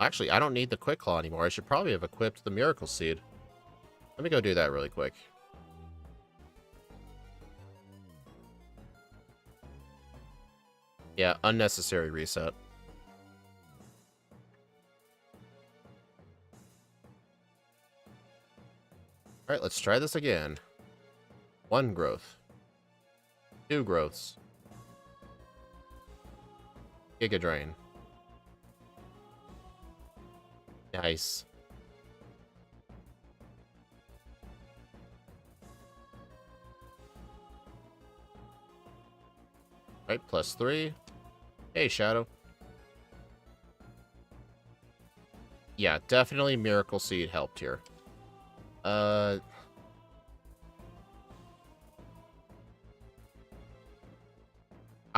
Actually, I don't need the Quick Claw anymore. I should probably have equipped the Miracle Seed. Let me go do that really quick. Yeah, unnecessary reset. Alright, let's try this again. 1 growth. 2 growths. Giga Drain. Nice. Right, +3. Hey, Shadow. Yeah, definitely Miracle Seed helped here. I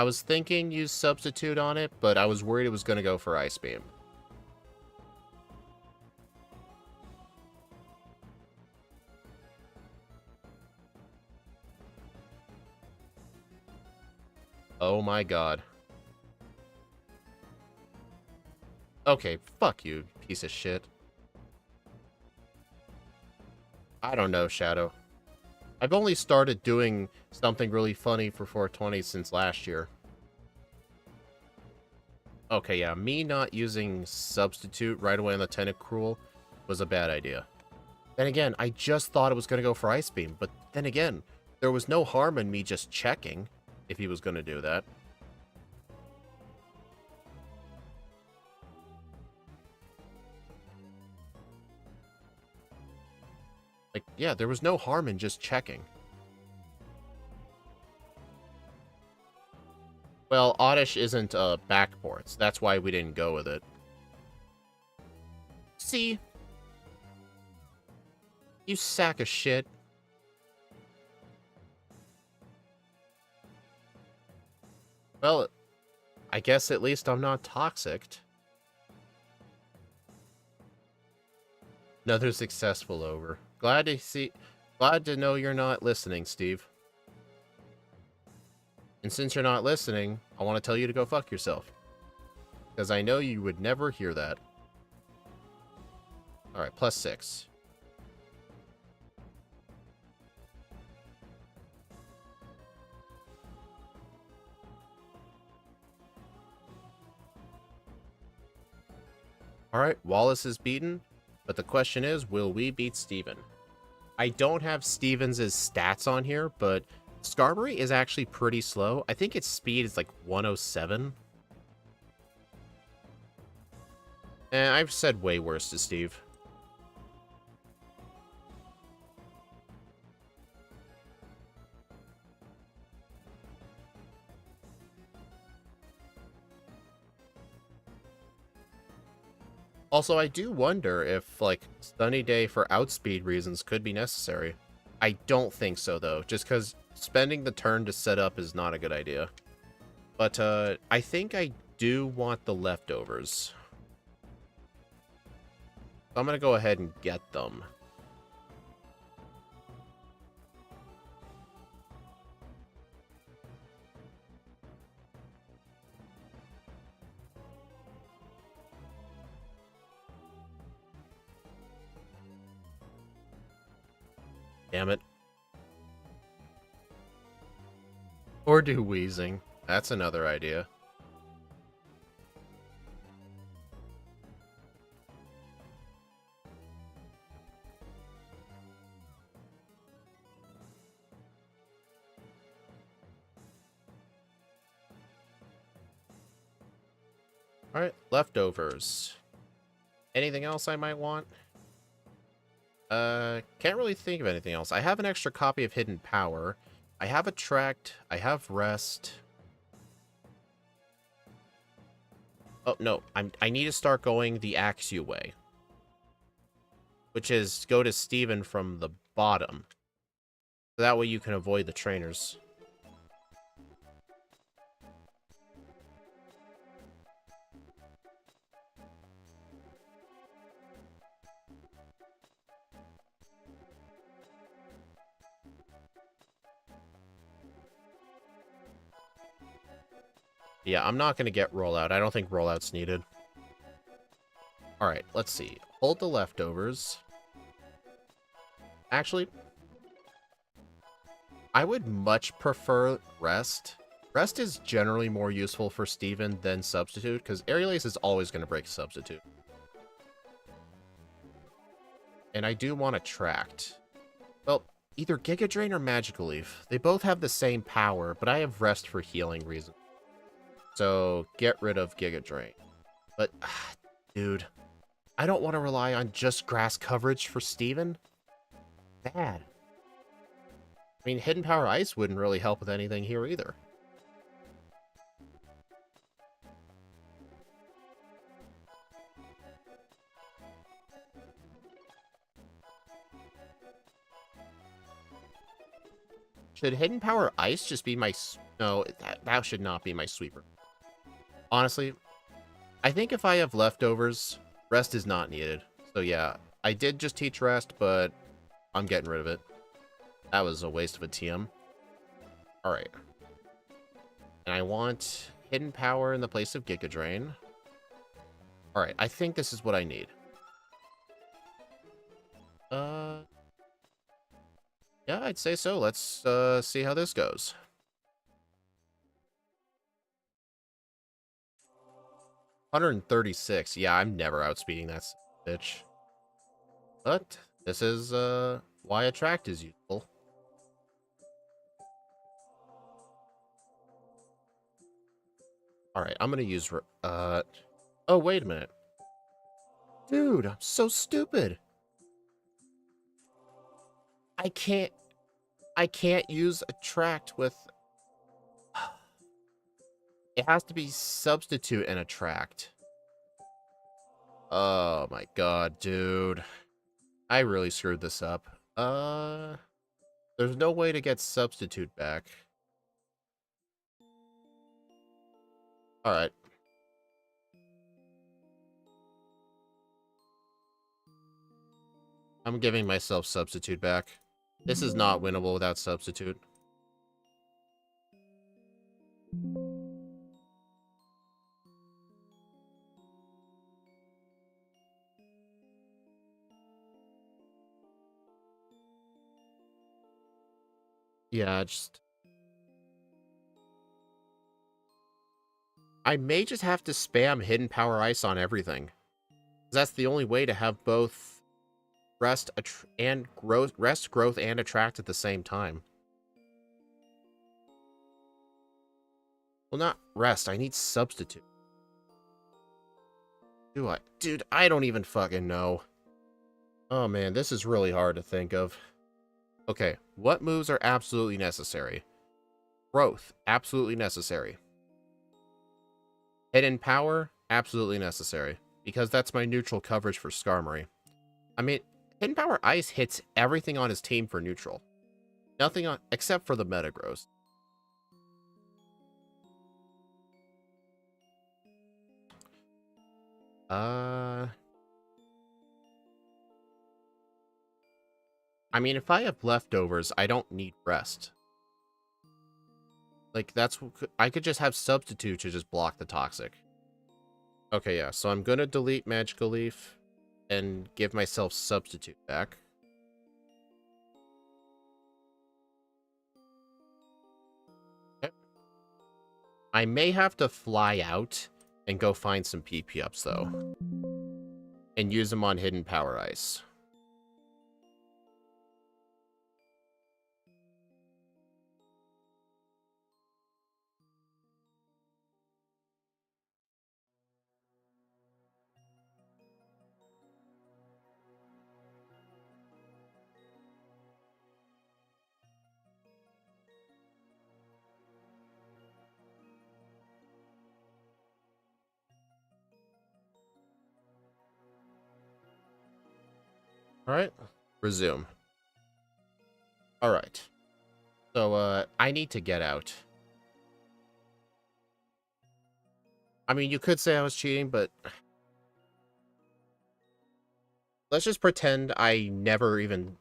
was thinking use Substitute on it, but I was worried it was going to go for Ice Beam. Oh my god. Okay, fuck you, piece of shit. I don't know, Shadow. I've only started doing something really funny for 420 since last year. Okay, yeah, me not using Substitute right away on the Tentacruel was a bad idea. Then again, I just thought it was going to go for Ice Beam, but then again, there was no harm in me just checking if he was going to do that. Like, yeah, there was no harm in just checking. Well, Oddish isn't backports. That's why we didn't go with it. See? You sack of shit. Well, I guess at least I'm not toxic. Another successful over. Glad to know you're not listening, Steve. And since you're not listening, I want to tell you to go fuck yourself. Because I know you would never hear that. Alright, +6. Alright, Wallace is beaten. But the question is, will we beat Steven? I don't have Stevens' stats on here, but Skarmory is actually pretty slow. I think its speed is like 107. And I've said way worse to Steve. Also, I do wonder if, like, Sunny Day for outspeed reasons could be necessary. I don't think so, though, just because spending the turn to set up is not a good idea. But, I think I do want the leftovers. I'm gonna go ahead and get them. Damn it. Or do wheezing. That's another idea. Alright, leftovers. Anything else I might want? Can't really think of anything else. I have an extra copy of Hidden Power. I have Attract. I have Rest. Oh, no. I need to start going the Axew way. Which is go to Steven from the bottom. So that way you can avoid the trainers. Yeah, I'm not going to get rollout. I don't think rollout's needed. Alright, let's see. Hold the leftovers. Actually, I would much prefer Rest. Rest is generally more useful for Steven than Substitute, because Aerial Ace is always going to break Substitute. And I do want Attract. Well, either Giga Drain or Magical Leaf. They both have the same power, but I have Rest for healing reasons. So, get rid of Giga Drain. But, dude, I don't want to rely on just grass coverage for Steven. Bad. I mean, Hidden Power Ice wouldn't really help with anything here either. Should Hidden Power Ice just be my... No, that should not be my sweeper. Honestly, I think if I have leftovers, Rest is not needed. So yeah, I did just teach Rest, but I'm getting rid of it. That was a waste of a TM. Alright. And I want hidden power in the place of Giga Drain. Alright, I think this is what I need. Yeah, I'd say so. Let's see how this goes. $136. Yeah, I'm never outspeeding that bitch. But this is why Attract is useful. Alright, I'm gonna use oh, wait a minute. Dude, I'm so stupid. I can't use Attract with... It has to be Substitute and Attract. Oh my god, dude. I really screwed this up. There's no way to get Substitute back. Alright. I'm giving myself Substitute back. This is not winnable without Substitute. Yeah, I may just have to spam Hidden Power Ice on everything. That's the only way to have both rest, growth, and Attract at the same time. Well, not rest. I need Substitute. Do I? Dude, I don't even fucking know. Oh man, this is really hard to think of. Okay, what moves are absolutely necessary? Growth, absolutely necessary. Hidden Power, absolutely necessary. Because that's my neutral coverage for Skarmory. I mean, Hidden Power Ice hits everything on his team for neutral. Nothing on, except for the Metagross. I mean, if I have leftovers, I don't need rest. Like, I could just have Substitute to just block the Toxic. Okay, yeah, so I'm gonna delete Magical Leaf and give myself Substitute back. Okay. I may have to fly out and go find some PP-ups, though. And use them on Hidden Power Ice. Alright, resume. Alright. So, I need to get out. I mean, you could say I was cheating, but... Let's just pretend I never even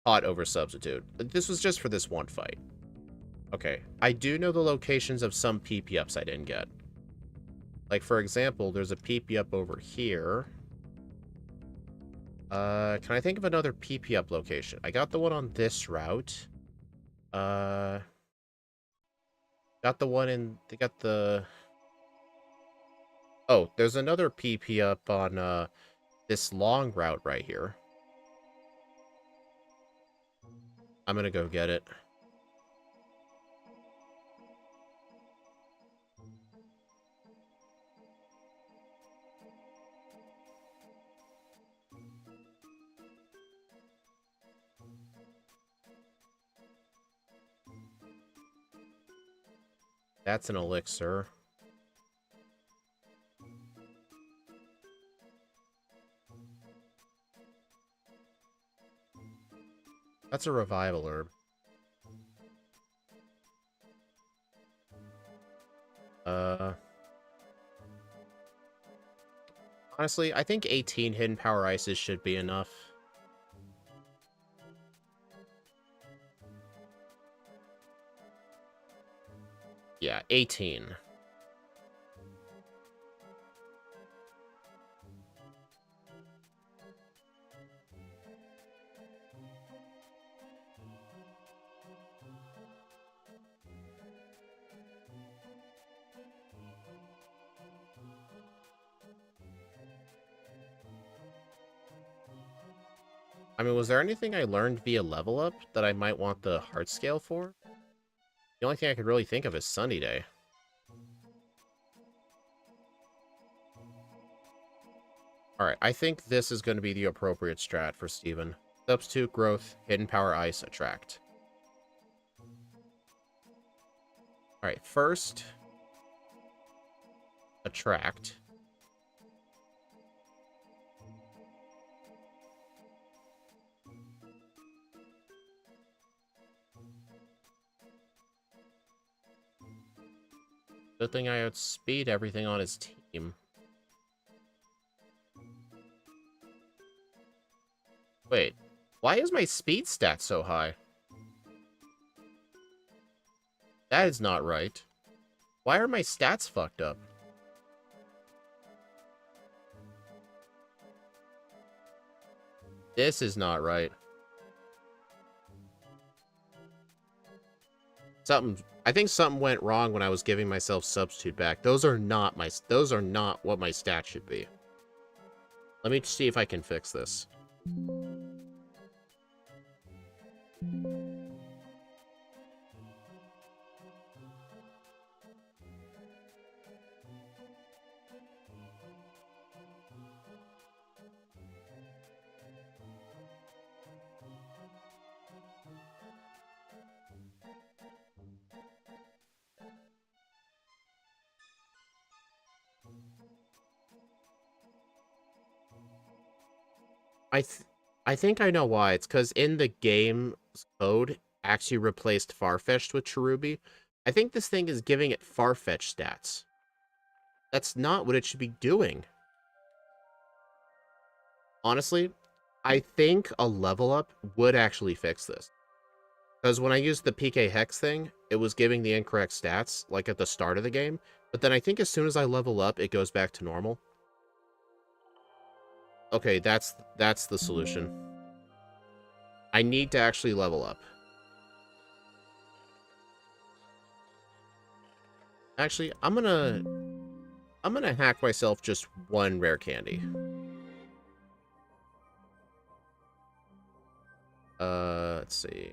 thought over Substitute. This was just for this one fight. Okay, I do know the locations of some PP-ups I didn't get. Like, for example, there's a PP-up over here. Can I think of another PP-up location? I got the one on this route. Got the one in... They got the... Oh, there's another PP-up on, this long route right here. I'm gonna go get it. That's an elixir. That's a revival herb. Honestly, I think 18 Hidden Power Ices should be enough. Yeah, 18. I mean, was there anything I learned via level up that I might want the heart scale for? The only thing I could really think of is Sunny Day. Alright, I think this is going to be the appropriate strat for Steven. Substitute, growth, hidden power, ice, attract. Alright, first, attract. Good thing I outspeed everything on his team. Wait, why is my speed stat so high? That is not right. Why are my stats fucked up? This is not right. I think something went wrong when I was giving myself substitute back. Those are not what my stats should be. Let me see if I can fix this. I think I know why. It's because in the game's code, actually replaced Farfetch'd with Cherubi. I think this thing is giving it Farfetch stats. That's not what it should be doing. Honestly, I think a level up would actually fix this. Because when I used the PK Hex thing, it was giving the incorrect stats, like at the start of the game. But then I think as soon as I level up, it goes back to normal. Okay, that's the solution. I need to actually level up. Actually, I'm gonna hack myself just one rare candy. Let's see.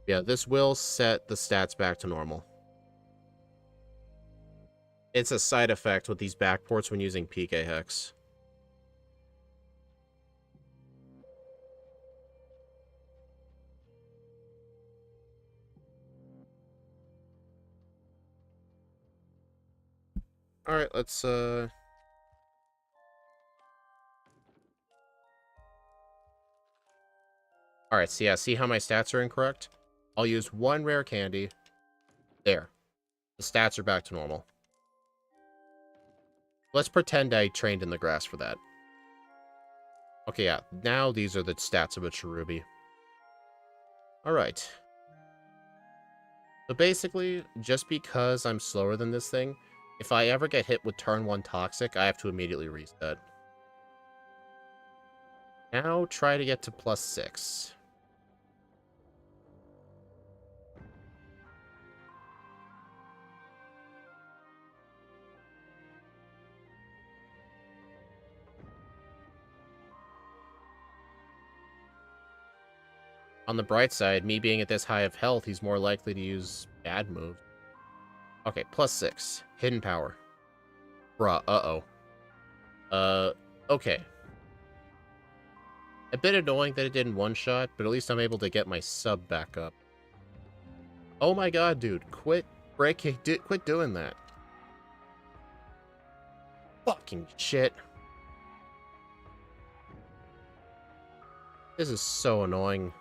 Yeah, this will set the stats back to normal. It's a side effect with these backports when using PK Hex. Alright, let's Alright, so yeah, see how my stats are incorrect? I'll use one rare candy. There. The stats are back to normal. Let's pretend I trained in the grass for that. Okay, yeah. Now these are the stats of a Cherubi. Alright. So basically, just because I'm slower than this thing, if I ever get hit with turn 1 Toxic, I have to immediately reset. Now try to get to +6. On the bright side, me being at this high of health, he's more likely to use bad moves. Okay, +6. Hidden power. Bruh, uh-oh. Okay. A bit annoying that it didn't one-shot, but at least I'm able to get my sub back up. Oh my god, dude. Quit breaking... Quit doing that. Fucking shit. This is so annoying.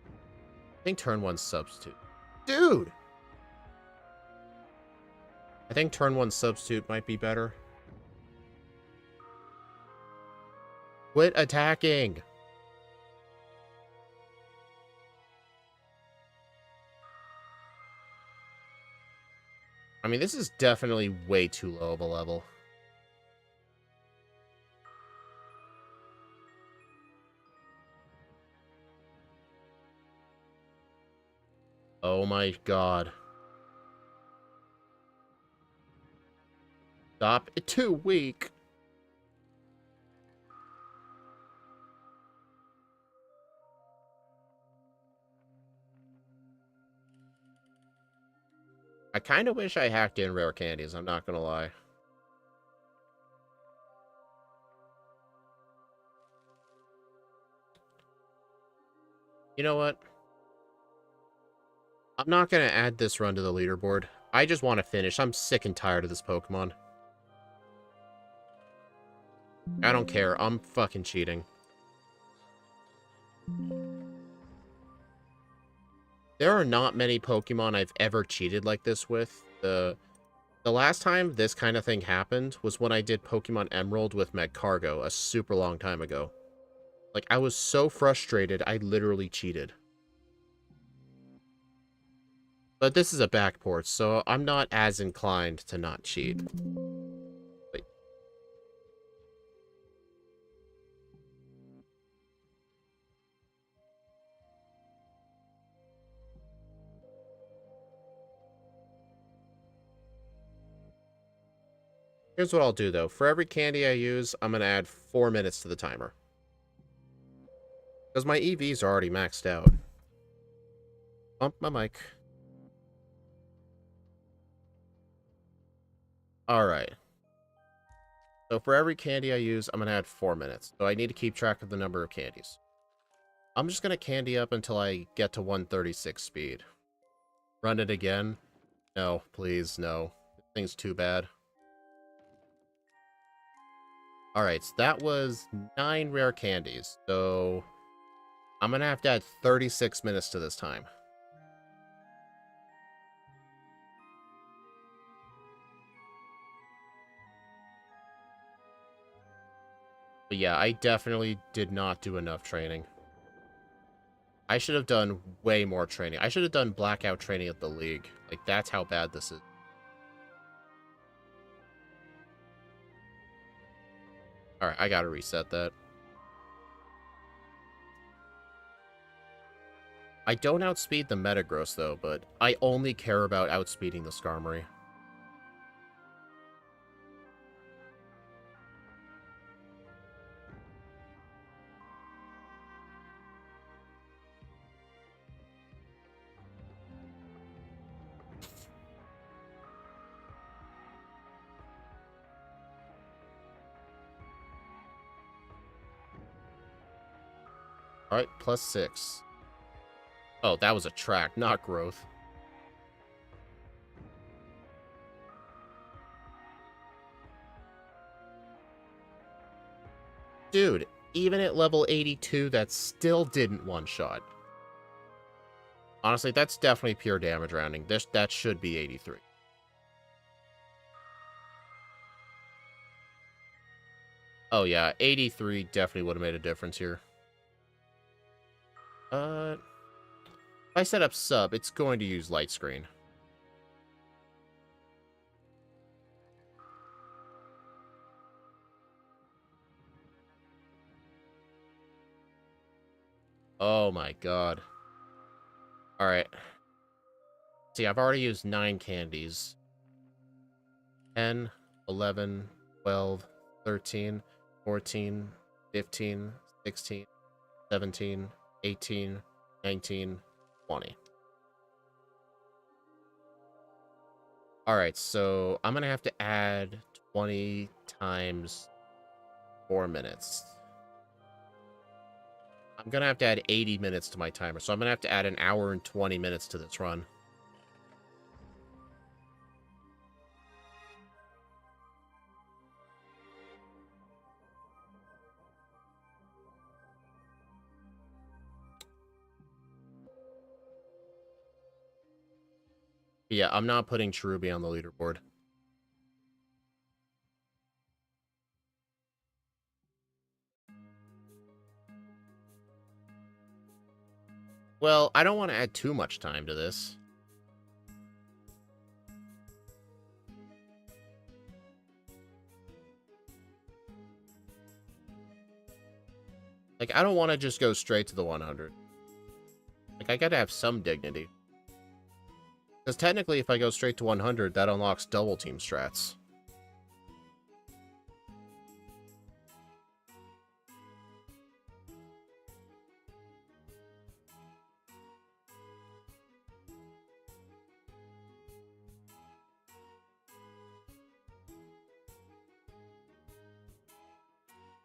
I think turn 1 substitute. Dude! I think turn 1 substitute might be better. Quit attacking! I mean, this is definitely way too low of a level. Oh my god. Stop. It's too weak. I kind of wish I hacked in rare candies, I'm not gonna lie. You know what? I'm not gonna add this run to the leaderboard. I just want to finish. I'm sick and tired of this Pokemon. I don't care. I'm fucking cheating. There are not many Pokemon I've ever cheated like this with. The last time this kind of thing happened was when I did Pokemon Emerald with Magcargo a super long time ago. Like, I was so frustrated, I literally cheated. But this is a backport, so I'm not as inclined to not cheat. Wait. Here's what I'll do, though. For every candy I use, I'm going to add 4 minutes to the timer. Because my EVs are already maxed out. Bump my mic. Alright. So for every candy I use, I'm going to add 4 minutes. So I need to keep track of the number of candies. I'm just going to candy up until I get to 136 speed. Run it again? No, please, no. This thing's too bad. Alright, so that was 9 rare candies. So I'm going to have to add 36 minutes to this time. But yeah, I definitely did not do enough training. I should have done way more training. I should have done blackout training at the league. Like, that's how bad this is. Alright, I gotta reset that. I don't outspeed the Metagross, though, but I only care about outspeeding the Skarmory. Alright, +6. Oh, that was a track, not growth. Dude, even at level 82, that still didn't one-shot. Honestly, that's definitely pure damage rounding. That should be 83. Oh yeah, 83 definitely would have made a difference here. If I set up sub, it's going to use light screen. Oh my god. Alright. See, I've already used 9 candies. 10, 11, 12, 13, 14, 15, 16, 17, 18, 19, 20. Alright, so I'm gonna have to add 20 times 4 minutes. I'm gonna have to add 80 minutes to my timer, so I'm gonna have to add 1 hour and 20 minutes to this run. Yeah, I'm not putting Cherubi on the leaderboard. Well, I don't want to add too much time to this. Like, I don't want to just go straight to the 100. Like, I gotta have some dignity. Because technically, if I go straight to 100, that unlocks double team strats.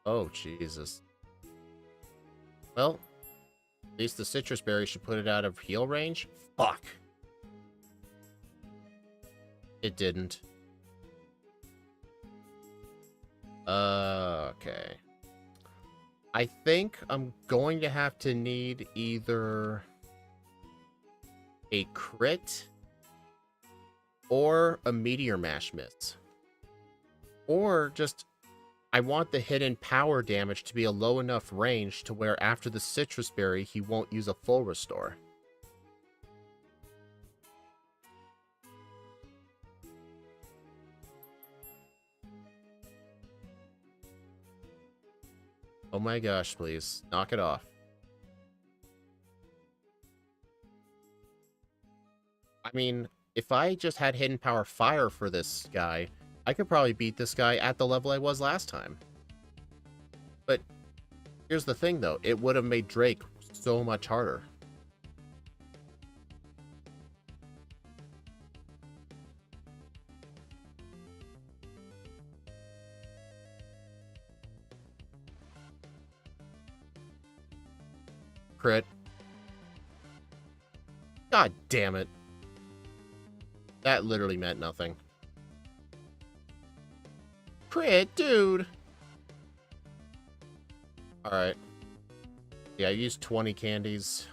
Oh, Jesus. Well, at least the citrus berry should put it out of heal range. Fuck. It didn't. Okay. I think I'm going to have to need either a crit or a meteor mash miss. Or just, I want the hidden power damage to be a low enough range to where after the citrus berry, he won't use a full restore. Oh my gosh, please. Knock it off. I mean, if I just had hidden power fire for this guy, I could probably beat this guy at the level I was last time. But here's the thing, though. It would have made Drake so much harder. Crit. God damn it. That literally meant nothing. Crit, dude! Alright. Yeah, I used 20 candies.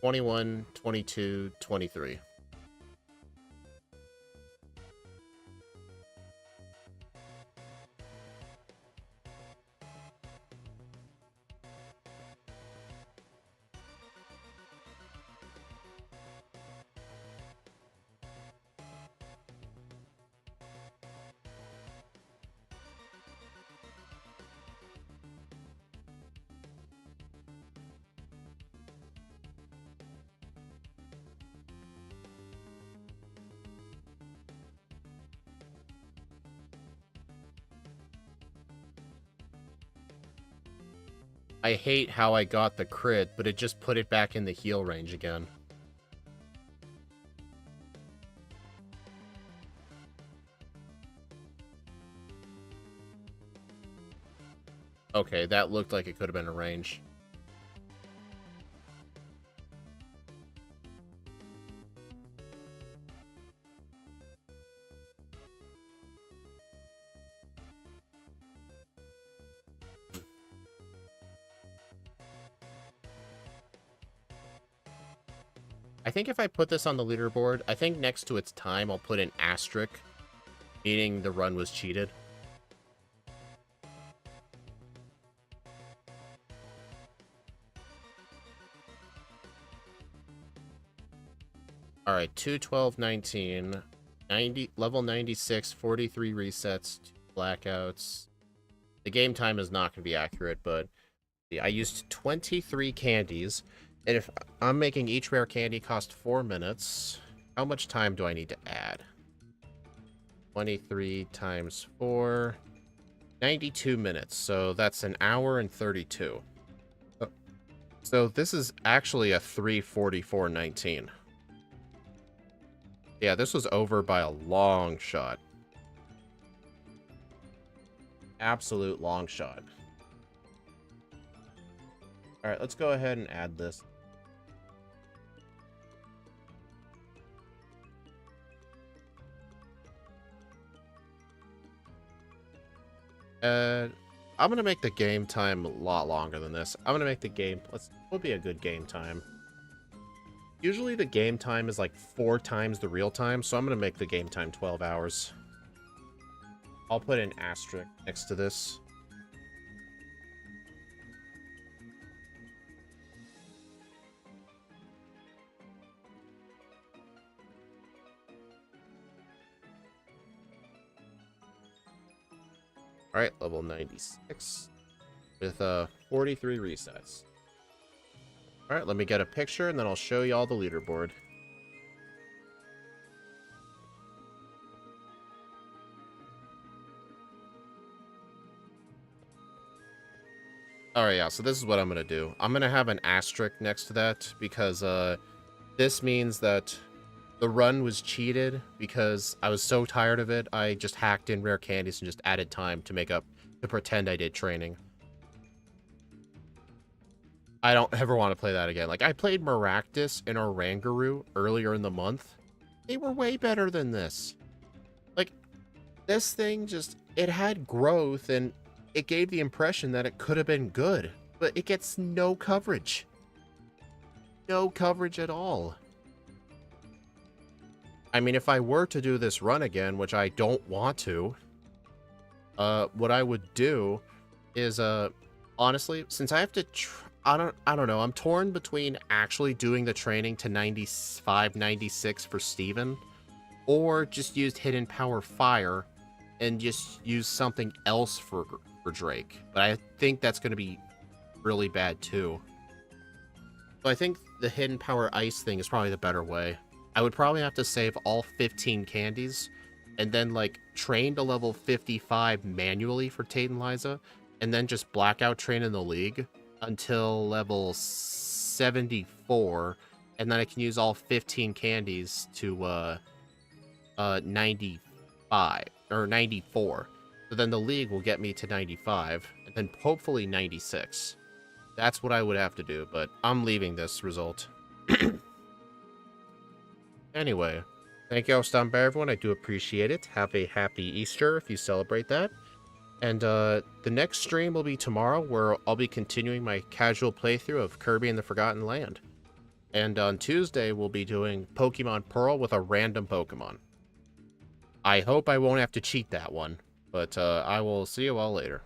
21, 22, 23. I hate how I got the crit, but it just put it back in the heal range again. Okay, that looked like it could have been a range. I think if I put this on the leaderboard, I think next to its time, I'll put an asterisk, meaning the run was cheated. Alright, 212.19, 90, level 96, 43 resets, 2 blackouts. The game time is not going to be accurate, but I used 23 candies, and if I'm making each rare candy cost 4 minutes, how much time do I need to add? 23 times 4, 92 minutes, so that's an hour and 32. So this is actually a 3:44.19. Yeah, this was over by a long shot. Absolute long shot. Alright, let's go ahead and add this. I'm gonna make the game time a lot longer than this. I'm gonna make the game... What would be a good game time? Usually the game time is like 4 times the real time, so I'm going to make the game time 12 hours. I'll put an asterisk next to this. Alright, level 96 with 43 resets. Alright, let me get a picture and then I'll show you all the leaderboard. Alright, yeah, so this is what I'm going to do. I'm going to have an asterisk next to that because this means that the run was cheated because I was so tired of it, I just hacked in rare candies and just added time to make up, to pretend I did training. I don't ever want to play that again. Like, I played Maractus and Oranguru earlier in the month. They were way better than this. Like, this thing just, it had growth and it gave the impression that it could have been good, but it gets no coverage. No coverage at all. I mean, if I were to do this run again, which I don't want to, what I would do is, honestly, since I have to, I don't know, I'm torn between actually doing the training to 95, 96 for Steven, or just use Hidden Power Fire and just use something else for Drake. But I think that's going to be really bad too. So I think the Hidden Power Ice thing is probably the better way. I would probably have to save all 15 candies and then, like, train to level 55 manually for Tate and Liza, and then just blackout train in the league until level 74, and then I can use all 15 candies to 95 or 94. So then the league will get me to 95 and then hopefully 96. That's what I would have to do, but I'm leaving this result. Anyway, thank you all for stopping by, everyone. I do appreciate it. Have a happy Easter if you celebrate that. And the next stream will be tomorrow, where I'll be continuing my casual playthrough of Kirby and the Forgotten Land. And on Tuesday, we'll be doing Pokemon Pearl with a random Pokemon. I hope I won't have to cheat that one, but I will see you all later.